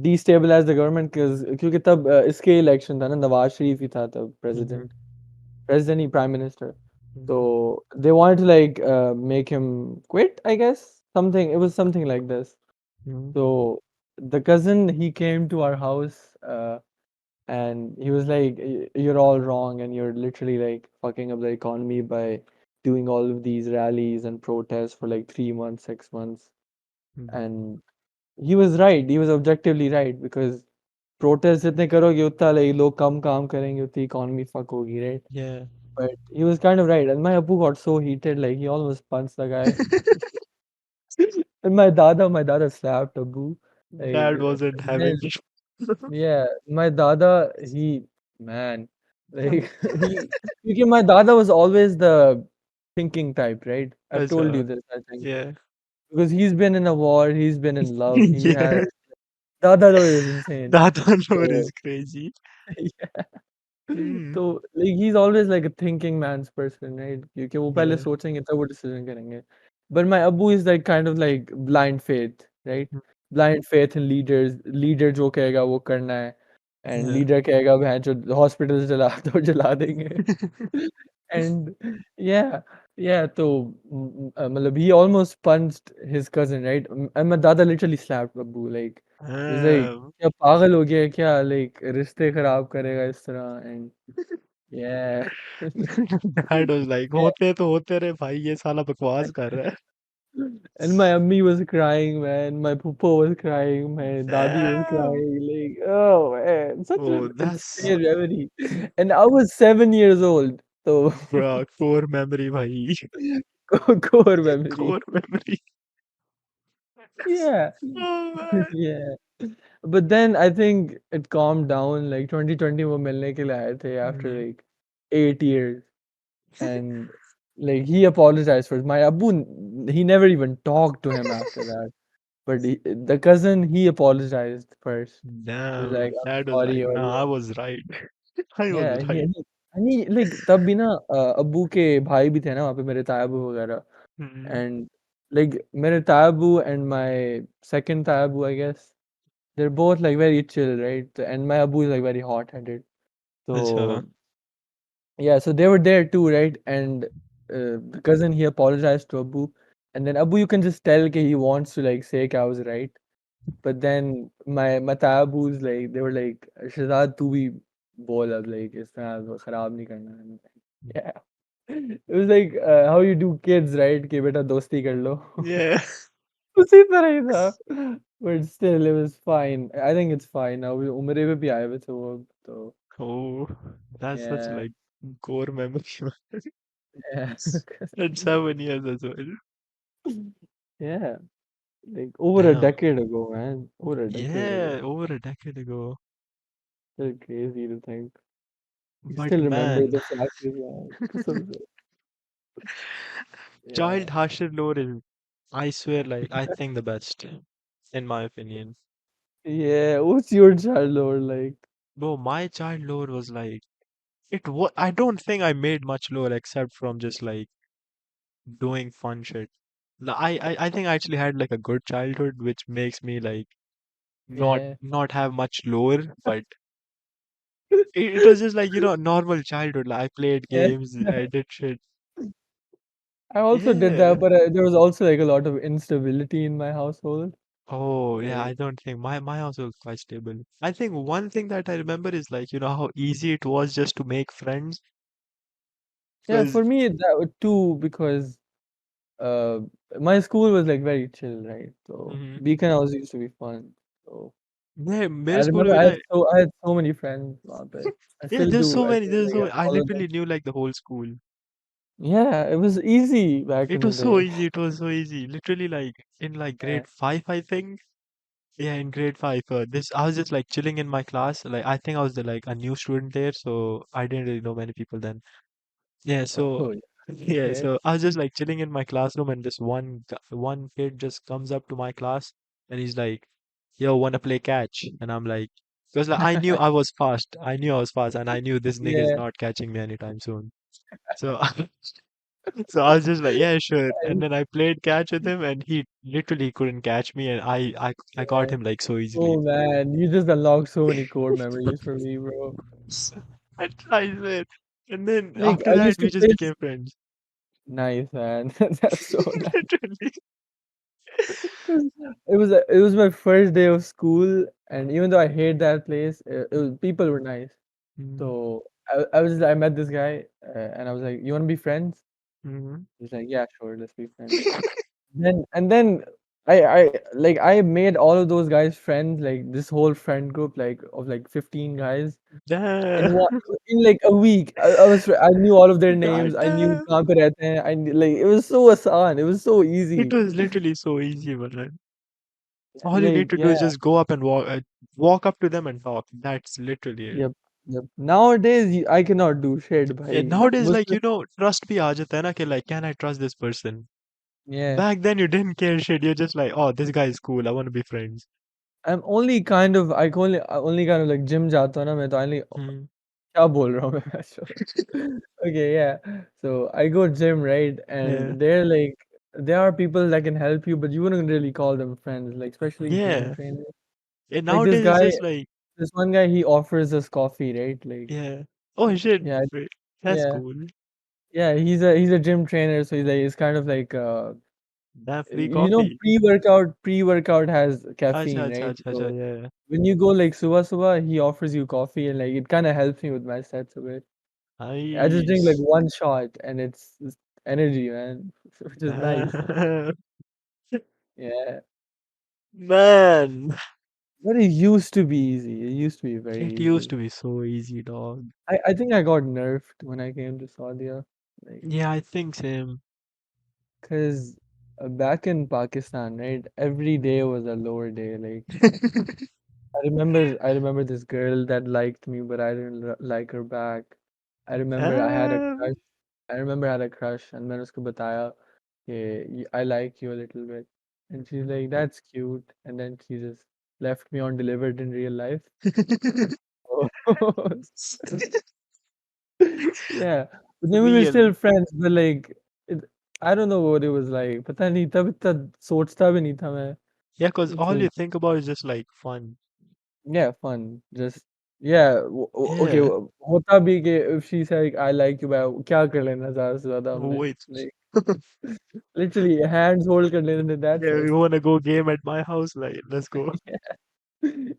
destabilize the government because क्योंकि तब इसके election था ना नवाज शरीफ ही था तब mhm, president he prime minister. mhm, So they wanted to like make him quit, I guess. Something it was something like this. mhm, So the cousin he came to our house and he was like, You're all wrong and you're literally like fucking up the economy by doing all of these rallies and protests for like 3 months, 6 months." mhm. And he was right. He was objectively right because protest जितने करोगे उतना like लोग कम काम करेंगे उतनी economy fuck होगी, right? Yeah. But he was kind of right. And my Abu got so heated, like he almost punched the guy. And my dada slapped Abu. Dad Like, wasn't then, having it. yeah, my dada, man, like, because my dada was always the thinking type, right? I've told you Acha, this, I think. yeah. Because he's been in a war, he's been in love, he has Yeah. Dada Lawyer is insane. That one more So is crazy. yeah. Hmm. तो like he's always like a thinking man's person, right? क्योंकि वो पहले Yeah. सोचेंगे तब वो decision करेंगे. But my Abu is like kind of like blind faith, right? Blind faith in leaders. Leader जो कहेगा वो करना है. And Yeah. leader कहेगा भैं जो hospitals जला तो जला देंगे. And yeah, yeah. तो मतलब he almost punched his cousin, right? And my dada literally slapped Abu. Like he's like Um, क्या पागल हो गया है क्या? Like रिश्ते खराब करेगा इस तरह and yeah. Dad was like, Yeah. होते तो होते रहे भाई, ये साला बकवास कर रहा And my ammi was crying, man. My poopa was crying. My dadi was है. crying. Like, oh man, such Oh, an that's insane memory. And I was 7 years old, so bro, core memory, bhai. core memory. Core memory. Yeah, Oh man. yeah. But then I think it calmed down. Like 2020 वो मिलने के लिए आए थे after Mhm. like 8 years, and like he apologized first. My Abu, he never even talked to him after that. But the cousin, he apologized first. He was Damn, like, "I'm dad was sorry," like, or nah, I yeah. was right. I was Yeah, right. and he like तब भी ना अब्बू के भाई भी थे ना वहाँ पे मेरे तायाबू वगैरह Mhm. and like मेरे तायाबू and my second तायाबू I guess they're both like very chill, right? And my Abu is like very hot-headed. अच्छा. So yeah, so they were there too, right? And the cousin he apologized to Abu, and then Abu you can just tell कि he wants to like say कि I was right. But then my tabus like they were like Shazad तू भी बोल अब like इस तरह खराब नहीं करना है. Yeah. It was like how you do kids, right? कि बेटा दोस्ती कर लो. Yeah. उसी तरह ही था. But still it was fine. I think it's fine now. उम्र पे भी आए हुए थे वो तो Oh, that's such yeah. like core memory. Yeah. At 7 years as well. Yeah. Like over a Damn. decade ago, man. Over a decade Yeah, ago. over a decade ago. Still crazy to think. You But still remember man, the flashes, man. कसम से. child Yeah. harsher lore is, I swear, like, I think the best, in my opinion. Yeah. What's your child lore like? Bro, my child lore was like, I don't think I made much lore except from just like doing fun shit. I think I actually had like a good childhood, which makes me like Yeah. not have much lore, but it was just like, normal childhood. Like I played Yeah. games, I did shit. I also did Yeah. that, but there was also like a lot of instability in my household. Oh, yeah, Like, I don't think my house was quite stable. I think one thing that I remember is like, how easy it was just to make friends. yeah, Because for me that too because uh my school was like very chill, right? So Beacon House used to be fun. So yeah, I मेरे school remember में ना, I had so many friends वहाँ पे. I yeah, still do. I still there's like so I many, I follow them. literally knew like the whole school. Yeah, it was easy back It in the was so day. easy, it was so easy. Literally like in like Yeah. grade 5, I think. Yeah, in grade 5, this I was just like chilling in my class. Like I think I was like a new student there, so I didn't really know many people then. Yeah, so Oh, yeah. yeah, Okay. so I was just like chilling in my classroom, and this one kid just comes up to my class, and he's like, "Yo, wanna play catch?" And I'm like, because like, I knew I was fast. I knew I was fast, and I knew this nigga is Yeah. not catching me anytime soon. So so I was just like, yeah, sure. And then I played catch with him, and he literally couldn't catch me, and I caught Yeah. him like so easily. Oh man, you just unlocked so many core memories for me, bro. I swear. And then Like after I that, used to we just play became friends. nice, man. That's so nice. Literally. 'Cause it was my first day of school, and even though I hate that place, people were nice. Mm-hmm. So I met this guy, and I was like, "You want to be friends?" Mm-hmm. He's like, "Yeah, sure, let's be friends." And then I made all of those guys friends, like this whole friend group, like of like 15 guys in Damn. one in like a week. I knew all of their names. God I knew damn. कहाँ पे रहते हैं. like it was so आसान. It was so It easy. was literally so easy, man. All you need Like to do yeah, is just go up and walk up to them and talk. That's literally it. yep, yep. Nowadays I cannot do shit, Yeah, bhai. nowadays, like, मुझसे trust be aa jata hai na, कि like, can I trust this person? yeah, Back then, you didn't care shit. You're just like, oh, this guy is cool. I want to be friends. I only kind of like gym जाता हूँ ना मैं तो only Hmm. क्या बोल रहा हूँ मैं okay, yeah. So I go gym, right? Yeah. And they're like there are people that can help you, but you wouldn't really call them friends, like especially gym Yeah. trainers. And Like nowadays it's just like, this one guy, he offers us coffee, right? Like, yeah. Oh shit. yeah, Wait, that's yeah, cool. yeah. He's a gym trainer, so he's kind of like That free coffee. pre-workout has Acha, caffeine, acha, right? acha, acha, So yeah. when you go like suba, he offers you coffee, and like it kind of helps me with my sets a bit. I just drink like Nice. one shot, and it's energy, man, which is nice. Man. Yeah, Man. but it used to be easy. It used to be very It used easy. to be so easy, dog. I think I got nerfed when I came to Saudi, like, Yeah, I think same. cause back in Pakistan, right, every day was a lower day. Like I remember this girl that liked me, but I didn't like her back. I remember I had a Um, crush. I remember I had a crush, and मैंने उसको बताया कि I like you a little bit, and she's like, "That's cute," and then she just left me undelivered in real life. Yeah, but then we were real. still friends, but like, it, I don't know what it was like. पता नहीं तब इतना सोचता भी नहीं था मैं. Yeah, because It all was you think about is just like fun. yeah fun. Just yeah. Okay. Yeah. होता भी कि if she said I like you, मैं क्या कर लेना ज़्यादा से ज़्यादा हमने Wait. like literally hands hold कर लेने थे. That's Yeah, it. you wanna go game at my house? Like, let's go.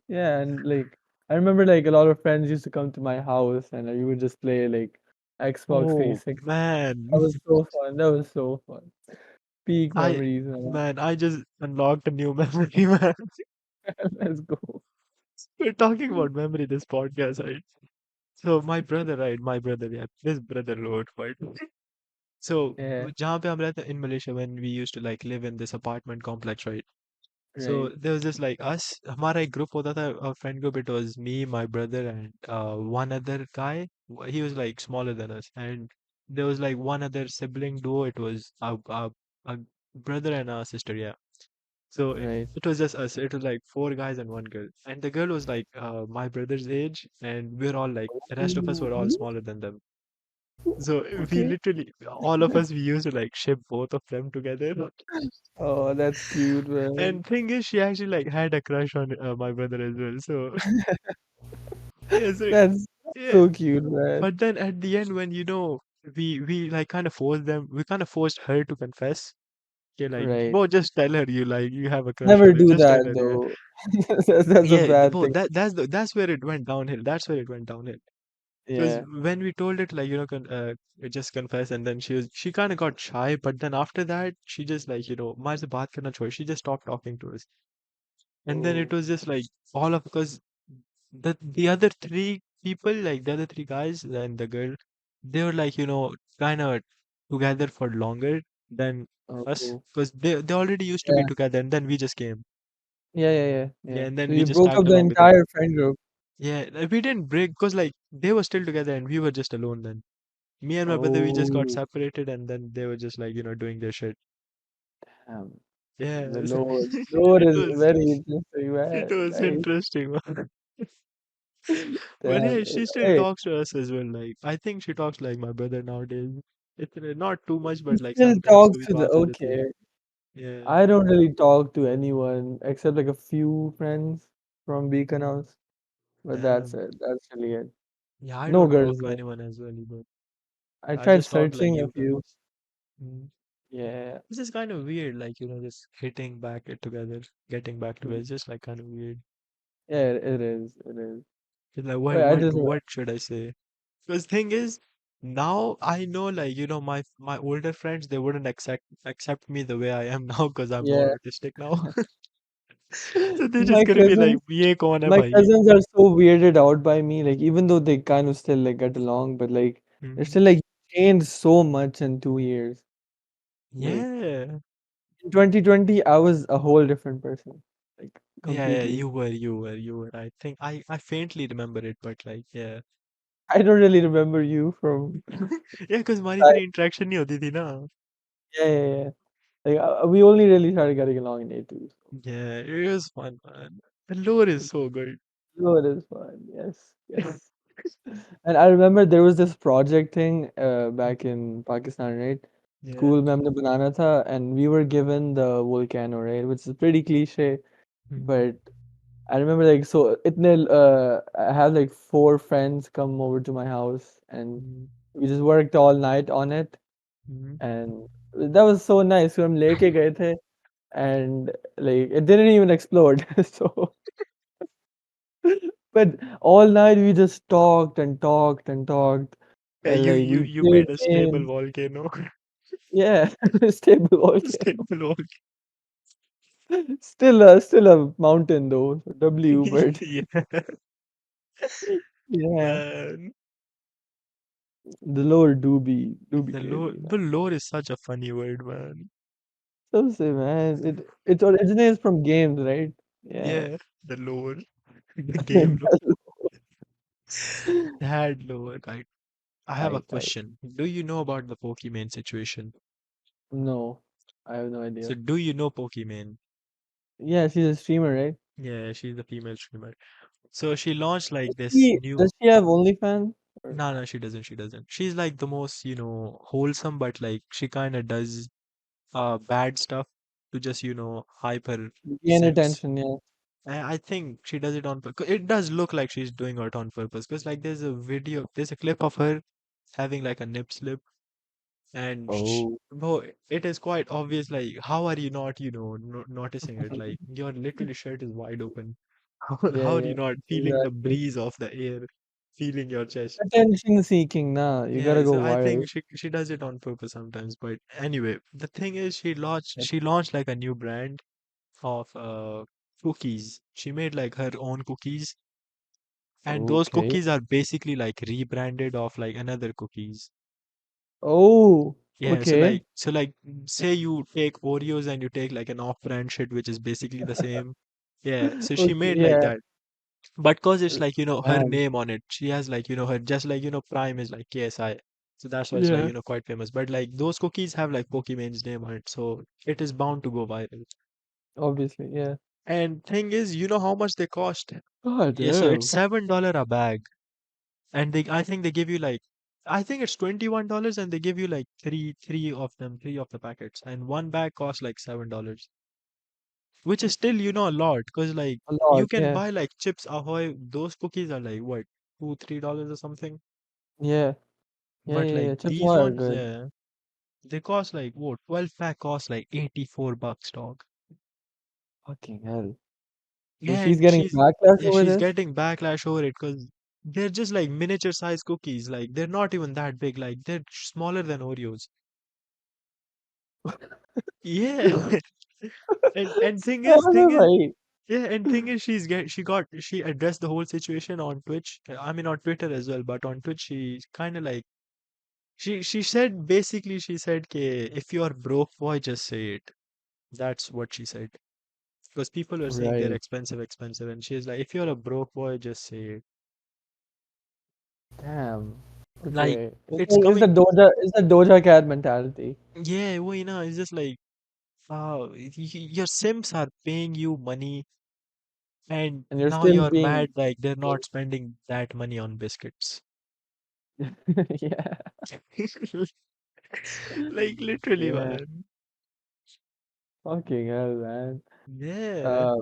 Yeah, and like I remember like a lot of friends used to come to my house and we would just play like Xbox Oh 360. That man. was so fun. That was so fun. Peak I memories, man. I just unlocked a new memory, man. Let's go. We're talking about memory this podcast, right? So my brother, right? My brother, yeah, this brother wrote, right? So Yeah, जहाँ पे हम रहते in Malaysia when we used to like live in this apartment complex, right? So right, there was just like us, हमारा एक group होता था, a friend group. It was me, my brother, and one other guy. He was like smaller than us, and there was like one other sibling duo. It was a brother and a sister, yeah. So right. it was just us. It was like four guys and one girl, and the girl was like my brother's age, and we're all like the rest of us were all Ooh, smaller than them. So we okay. literally, all of us, we used to like ship both of them together. Oh, that's cute, man. And thing is, she actually like had a crush on my brother as well. So yeah, so That's yeah. so cute, man. But then at the end, when we like kind of forced them, we kind of forced her to confess. Okay, like, Right. bro, just tell her you like you have a crush Never on her. do Just tell that her, yeah. though. That's a Yeah, bad bro, thing. that's where it went downhill. That's where it went downhill. Because Yeah. when we told it like just confess, and then she kind of got shy, but then after that she just like मुझसे बात करना छोड़, she just stopped talking to us. And then it Oh, was just like all of, because the other three people, like the other three guys and the girl, they were like kind of together for longer than us, oh. because they already used to be Yeah. together, and then we just came. Yeah. Yeah, and So then we you just broke up tagged the along because entire friend group. yeah, we didn't break because like they were still together and we were just alone then. Me and my brother, we just got Oh, separated, and then they were just like doing their shit. damn. Yeah, The load it is was very interesting, it man. was Nice. interesting, man. But Damn. hey, she still Hey, talks to us as well. Like I think she talks like my brother nowadays. It's not too much, he but like still sometimes so talks we to the pass everything. okay. Yeah, I don't really talk to anyone except like a few friends from Beacon House, but that's damn. it. That's really it. Yeah, I No don't girls talk to though. anyone as well, but I I tried just talk like searching a you few. guys. Mm. Yeah. This is kind of weird, like just hitting back it together, getting back together. Mm. It's just like kind of weird. Yeah, it is. It is. It's like Wait, what I what just what should I say? Because thing is, now I know like my older friends, they wouldn't accept me the way I am now because I'm more yeah. autistic now. So they're just My gonna be like, cousins "ये कौन है My भाई?" cousins are so weirded out by me, like even though they kind of still like get along, but like they're Mhm. still like changed so much in 2 years. Like Yeah, in 2020, I was a whole different person, like yeah, completely. you were. I think I faintly remember it, but like yeah, I don't really remember you from yeah, because हमारी I, इतनी interaction नहीं होती थी ना. yeah. Like we only really started getting along in A2. Yeah, it was fun, man. The lore is so good. Oh, it is fun. Yes, yes. And I remember there was this project thing back in Pakistan, right? Yeah. School में हमने बनाना था, and we were given the volcano, right? Which is pretty cliche, Mm-hmm. but I remember like so I had like four friends come over to my house, and we just worked all night on it, Mm-hmm. and that was so nice. हम लेके गए थे, and like it didn't even explode. So but all night we just talked and talked and talked, Yeah, and like we you played made a stable games. volcano. Yeah, stable Stable volcano. volcano. Still a mountain though. So W, but Yeah, yeah, man. the lower do be crazy, The man. lore is such a funny word, man. So say, man, it originates from games, right? Yeah. Yeah, the lore. The game lore. That lore, right? I have a I question. Do you know about the Pokimane situation? no, I have no So idea. do you know Pokimane? Yeah, she's a streamer, right? Yeah, she's the female streamer. So she launched like Does this she new. does she have OnlyFans? Or No, no, she doesn't. She doesn't. She's like the most, wholesome, but like she kind of does bad stuff to just, hype her gain simps. attention? Yeah. I think she does it on purpose. It does look like she's doing it on purpose because like there's a clip of her having like a nip slip, and Oh. bro, it is quite obvious. Like, how are you not, no noticing it? Like, your literally shirt is wide open. Yeah, How are yeah, you not feeling the exactly. breeze of the air, feeling your chest? Attention seeking, nah. You gotta Yeah, go so I viral. think she does it on purpose sometimes. But anyway, the thing is, Yeah. she launched like a new brand of cookies. She made like her own cookies, and those Okay. cookies are basically like rebranded of like another cookies. Oh, Yeah, okay. say you take Oreos and you take like an off-brand shit which is basically the same. Yeah, so she Okay, made like yeah. that. But cause it's like, her Damn. name on it. She has like, her just like, Prime is like KSI. So that's why it's like, Yeah, quite famous. But like those cookies have like Pokemon's name on it. So it is bound to go viral. obviously, yeah. And thing is, you know how much they cost? God Yeah, so it's damn. $7 a bag. And I think they give you like, I think it's $21 and they give you like three of the packets. And one bag costs like $7, which is still, a lot. Because like A you lot, can yeah. buy like Chips Ahoy, those cookies are like what, $2, $3 or something. Yeah. Yeah, But yeah, like yeah. Chips these Ahoy are ones, good. yeah, they cost like what, 12 pack cost like $84, dog. Fucking hell. So Yeah, she's and getting backlash over she's this? getting backlash over it because they're just like miniature size cookies. Like they're not even that big. Like they're smaller than Oreos. Yeah. And Smaller, right? thing is she addressed the whole situation on Twitch. I mean on Twitter as well, but on Twitch she kind of like she said basically she said ke, if you're broke boy just say it. That's what she said. Because people were saying they're Right. expensive, and she's like, if you're a broke boy, just say it. Damn. Like Okay. it's It's the coming. Doja Cat mentality. Yeah, well, it's just like, your Sims are paying you money, and And you're now still you're being mad like they're not spending that money on biscuits. yeah. Like literally, Yeah. man. Fucking hell, man. Yeah. Uh,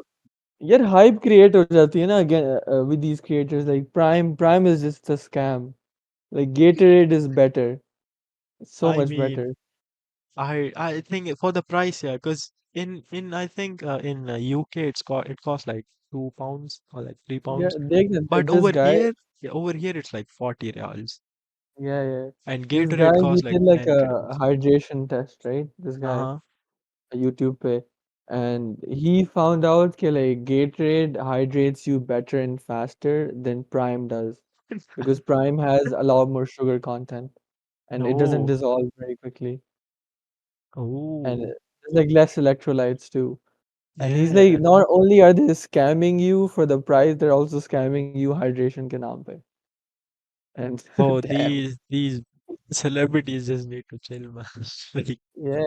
यार hype create हो जाती है ना again with these creators like Prime is just a scam. Like Gatorade is better. It's so I much better. mean, I think for the price, yeah, because in I think in UK it costs like £2 or like Yeah, £3, but this guy, over here it's like 40 reals, yeah, yeah. and This guy Gatorade he costs like did like 10 a dirhams. hydration test, right? This guy, Uh-huh. a YouTube pay, and he found out that like Gatorade hydrates you better and faster than Prime does because Prime has a lot more sugar content and it doesn't Oh, dissolve very quickly and oh, there's like less electrolytes too. And he's like, yeah. not only are they scamming you for the price, they're also scamming you hydration ke naam pe. And Oh, damn, these celebrities just need to chill, man. Like, yeah.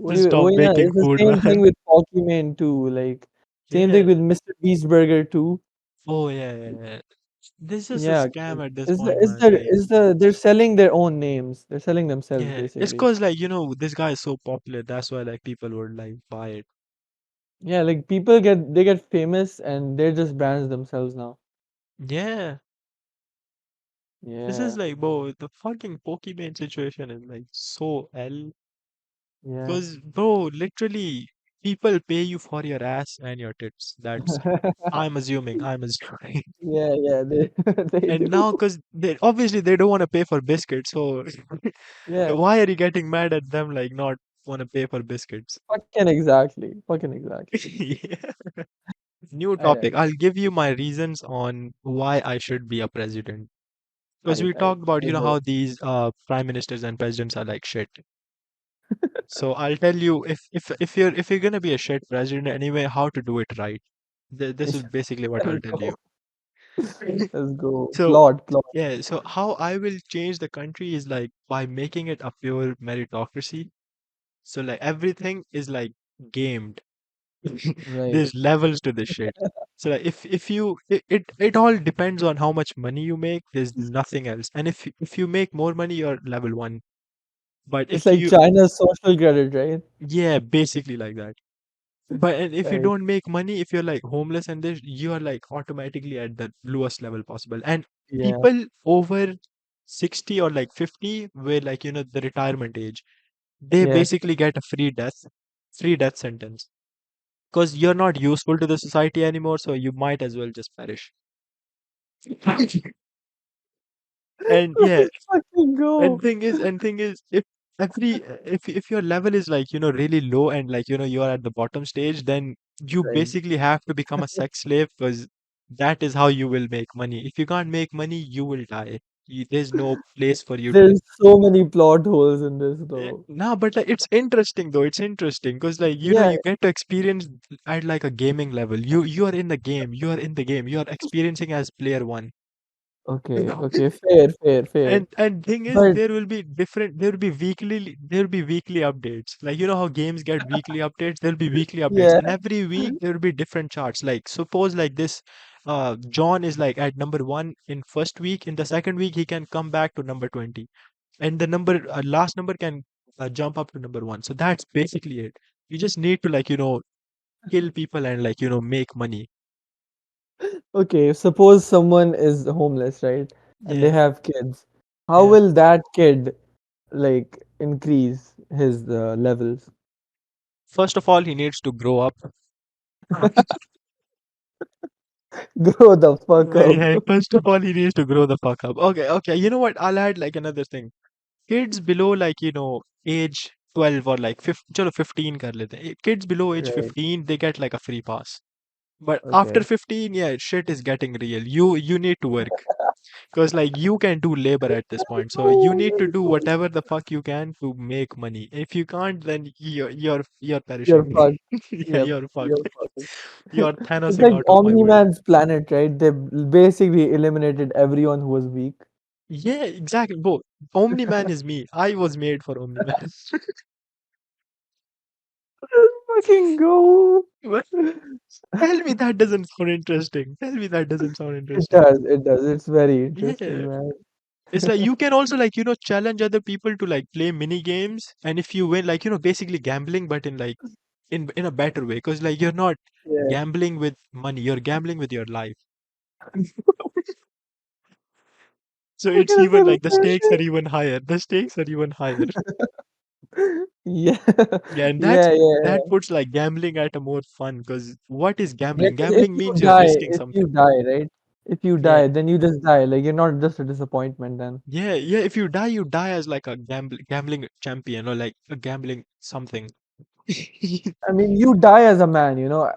just stop वही ना, making it's the food, same thing man. with Pokimane too. Like Same thing Yeah. with Mr. Beast Burger too. Oh yeah, yeah, yeah. This is a Yeah, 'cause scam at this is the point, is man. the Like, is the they're selling their own names. They're selling themselves yeah, it's basically. cause like this guy is so popular. That's why like people would like buy it. Yeah, like people get famous and they're just brands themselves now. Yeah, this is Yeah, like, bro, the fucking Pokemon situation is like so L. yeah. Cause bro, literally, people pay you for your ass and your tits. That's I'm assuming. Yeah, yeah, they they And do. now, cause they obviously they don't want to pay for biscuits, so Yeah, why are you getting mad at them like not want to pay for biscuits? fucking exactly. Fucking exactly. Yeah. New Alright, topic. I'll give you my reasons on why I should be a president. Because alright, we alright. talked about, Let's go. how these prime ministers and presidents are like shit. So I'll tell you if you're gonna be a shit president anyway, how to do it right. This is basically what I'll Let's tell you. go. Let's go. So Plot, plot. yeah, so how I will change the country is like by making it a pure meritocracy. So like everything is like gamed. Right. There's levels to this shit. So like, if you it all depends on how much money you make. There's nothing else. And if you make more money, you're level one. But It's if like you China's social credit, right? yeah, basically like that. But and if you Right. don't make money, if you're like homeless and this, you are like automatically at the lowest level possible. And Yeah. people over 60 or like 50, where like the retirement age, they Yeah. basically get a free death sentence. Because you're not useful to the society anymore, so you might as well just perish. And yeah, Let's fucking go. and thing is, if your level is like really low and like you're at the bottom stage, then you Right. basically have to become a sex slave because that is how you will make money. If you can't make money, you will die. There's no place for you to. There's so many plot holes in this though. No, but like, it's interesting though. It's interesting because like Yeah. you get to experience at like a gaming level. You are in the game. You are in the game. You are experiencing as player one. Okay. Okay. Fair. Fair. Fair. And thing is, But there will be weekly updates. Like how games get weekly updates, there'll be weekly updates, yeah. and every week there will be different charts. Like suppose like this, John is like at number one in first week. In the second week, he can come back to number 20, and the last number can jump up to number one. So that's basically it. You just need to like kill people and like make money. Okay. Suppose someone is homeless, right? And they Yeah, have kids. How yeah. will that kid like increase his levels? First of all, he needs to grow up. Grow the fuck up. Yeah, first of all, he needs to grow the fuck up. Okay, okay. You know what? I'll add like another thing. Kids below like, age 12 or like 15, chalo 15 kar lete. Kids below age Right. 15, they get like a free pass. But after Okay. 15, yeah, shit is getting real. You need to work. Because like you can do labor at this point. So you need to do whatever the fuck you can to make money. If you can't, then you're You're perishing. fucked. Yeah, Yep. you're You're fucked. fucked. You're It's Thanosing like out of my world. Omni-Man's planet, right? They basically eliminated everyone who was weak. Yeah, exactly. Both. Omni-Man is me. I was made for Omni-Man. Let's fucking go. What? Tell me that doesn't sound interesting. Tell me that doesn't sound It interesting. does. It does. It's very interesting, Yeah. man. It's like you can also like, challenge other people to like play mini games. And if you win, like, basically gambling, but in like in a better way. Because like you're not Yeah. gambling with money, you're gambling with your life. So it's Making a even like the stakes are celebration. even higher. The stakes are even higher. Yeah. Yeah, and Yeah, that yeah. puts like gambling at a more fun because what is Yeah, gambling? 'cause if Gambling you means you're die, risking something. right? If you Yeah. die, then you just die. Like you're not just a disappointment then. Yeah, yeah. If you die as like a gambling champion or like a gambling something. I mean, you die as a man, you know.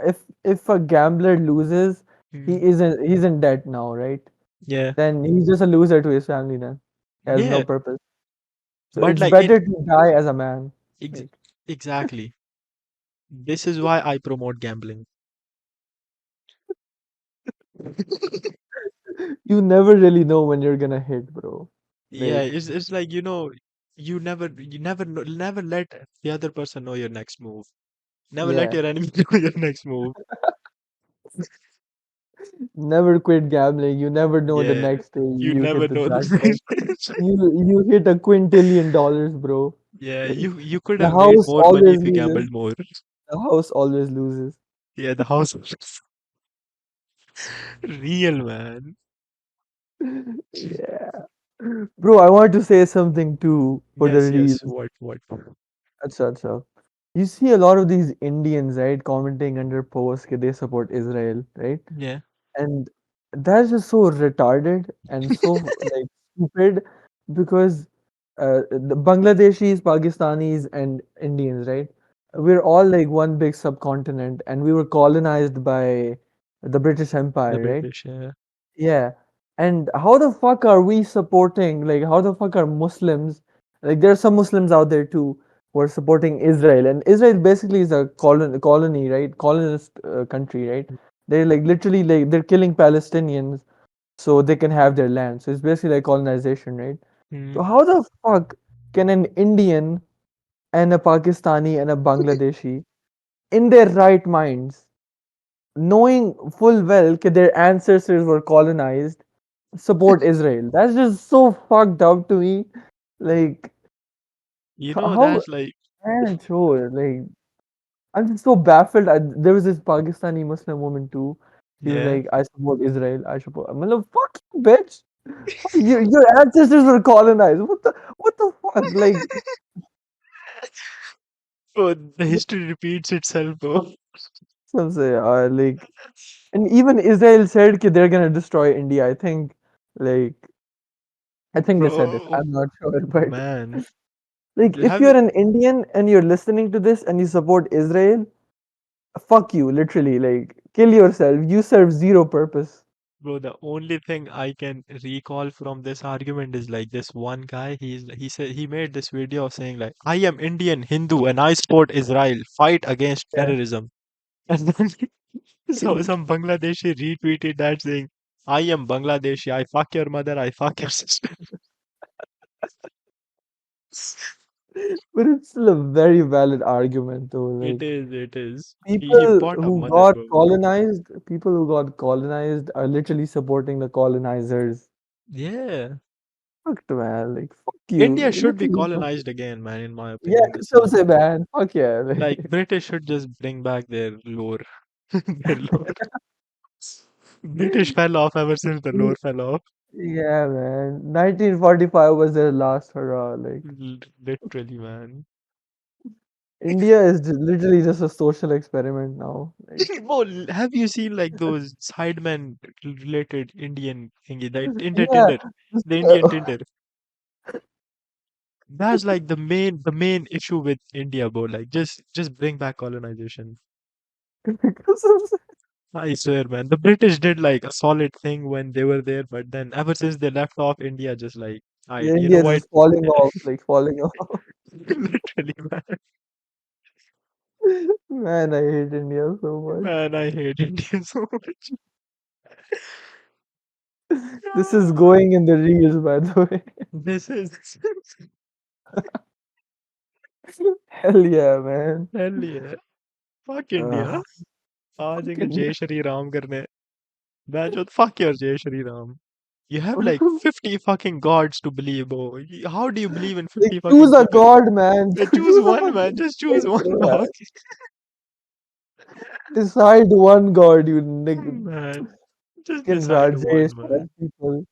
If a gambler loses, Hmm. he's in debt now, right? Yeah, Then he's just a loser to his family then. He has no yeah. purpose. So But it's like better to die as a man. ex Like exactly. This is why I promote gambling. you never really know when you're gonna hit, bro. Yeah, Like it's like never let the other person know your next move. Never let yeah. your enemy know your next move. Never quit gambling. You never know the Yeah, next day you you never hit the know. jackpot. You hit $1 quintillion, bro. Yeah, Like you could the have made house more money always if you loses. gambled more. The house always loses. Yeah, the house was real, man. Yeah. Bro, I want to say something too for the Yes, yes. reels. What? Acha, acha. You see a lot of these Indians, right, commenting under posts that they support Israel, right? Yeah, And that's just so retarded and so like stupid because the Bangladeshis, Pakistanis, and Indians, right? We're all like one big subcontinent, and we were colonized by the British the Empire, right? British. Yeah. Yeah. And how the fuck are we supporting, like, how the fuck are Muslims, like, there are some Muslims out there too who are supporting Israel. And Israel basically is a colony, right? Colonist country, right? They're like literally like they're killing Palestinians so they can have their land. So it's basically like colonization, right? Hmm. So how the fuck can an Indian and a Pakistani and a Bangladeshi in their right minds, knowing full well that their ancestors were colonized, support Israel? That's just so fucked up to me. Like, You know how that like can it show? Like, I'm just so baffled. There was this Pakistani Muslim woman too. She was yeah. like, "I support Israel. I support." I'm like, "Fuck you, bitch! Your ancestors were colonized. What the fuck?" Like, Oh, the history repeats itself, bro. some say, like, and even Israel said that they're gonna destroy India. Like, I think they said it. Bro, I'm not sure, but man. like, if Have you, you're an Indian and you're listening to this and you support Israel, fuck you, literally. Like, kill yourself. You serve zero purpose. bro, the only thing I can recall from this argument is like this one guy, he said he made this video of saying like, I am Indian Hindu and I support Israel, fight against Yeah. terrorism. And then so some Bangladeshi retweeted that saying, I am Bangladeshi, I fuck your mother, I fuck your sister. But it's still a very valid argument, though. It Like, is, it is. He bought a mother, bro. people who got colonized are literally supporting the colonizers. Yeah. Fuck, man. Like, fuck you. India should be Literally, fuck you. colonized again, man, in my Yeah, opinion, this so time. say, man. Fuck yeah. Like Like, British should just bring back their lore. Their lore. British fell off ever since the lore fell off. yeah, man. 1945 was their last hurrah. Like, Literally, man. India is literally just a social experiment now. Like, Well, have you seen like those Sidemen related Indian thingy, the Tinder yeah, Tinder, just, the Indian Tinder? That's like the main issue with India, bro. Like just bring back colonization. because of I swear, man. The British did like a solid thing when they were there, but then ever since they left off, India just like, I, yeah, you know India is what? just falling off, like falling off. Literally, man. Man, I hate India so much. Man, I hate India so much. This is going in the reels, by the way. This is Hell yeah, man. hell yeah. Fuck India. Uh, आ जाएंगे fucking जय श्री राम करने. Banjo, fuck your Jai Shri Ram. You have like 50 fucking gods to believe, bro. How do you believe in like 50 choose fucking a people? god, man. Choose Choose a one, man. fucking Just choose faith, one, bro, man. dog. Decide one god, you Man, just fucking decide Rajesh one, man. and people.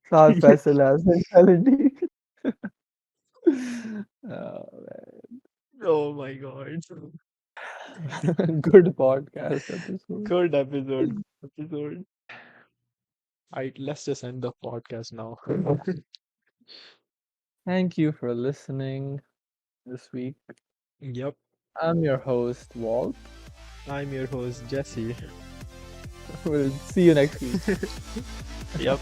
Shah Faisal has mentality. Oh, Oh my God. man. Good podcast episode. Good episode. Alright, let's just end the podcast now. Thank you for listening this week. Yep. I'm your host, Walt. I'm your host, Jesse. We'll see you next week. Yep.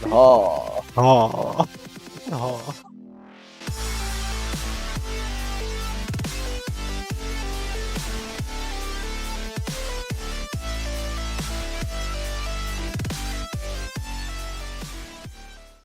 Ah. Oh. Oh.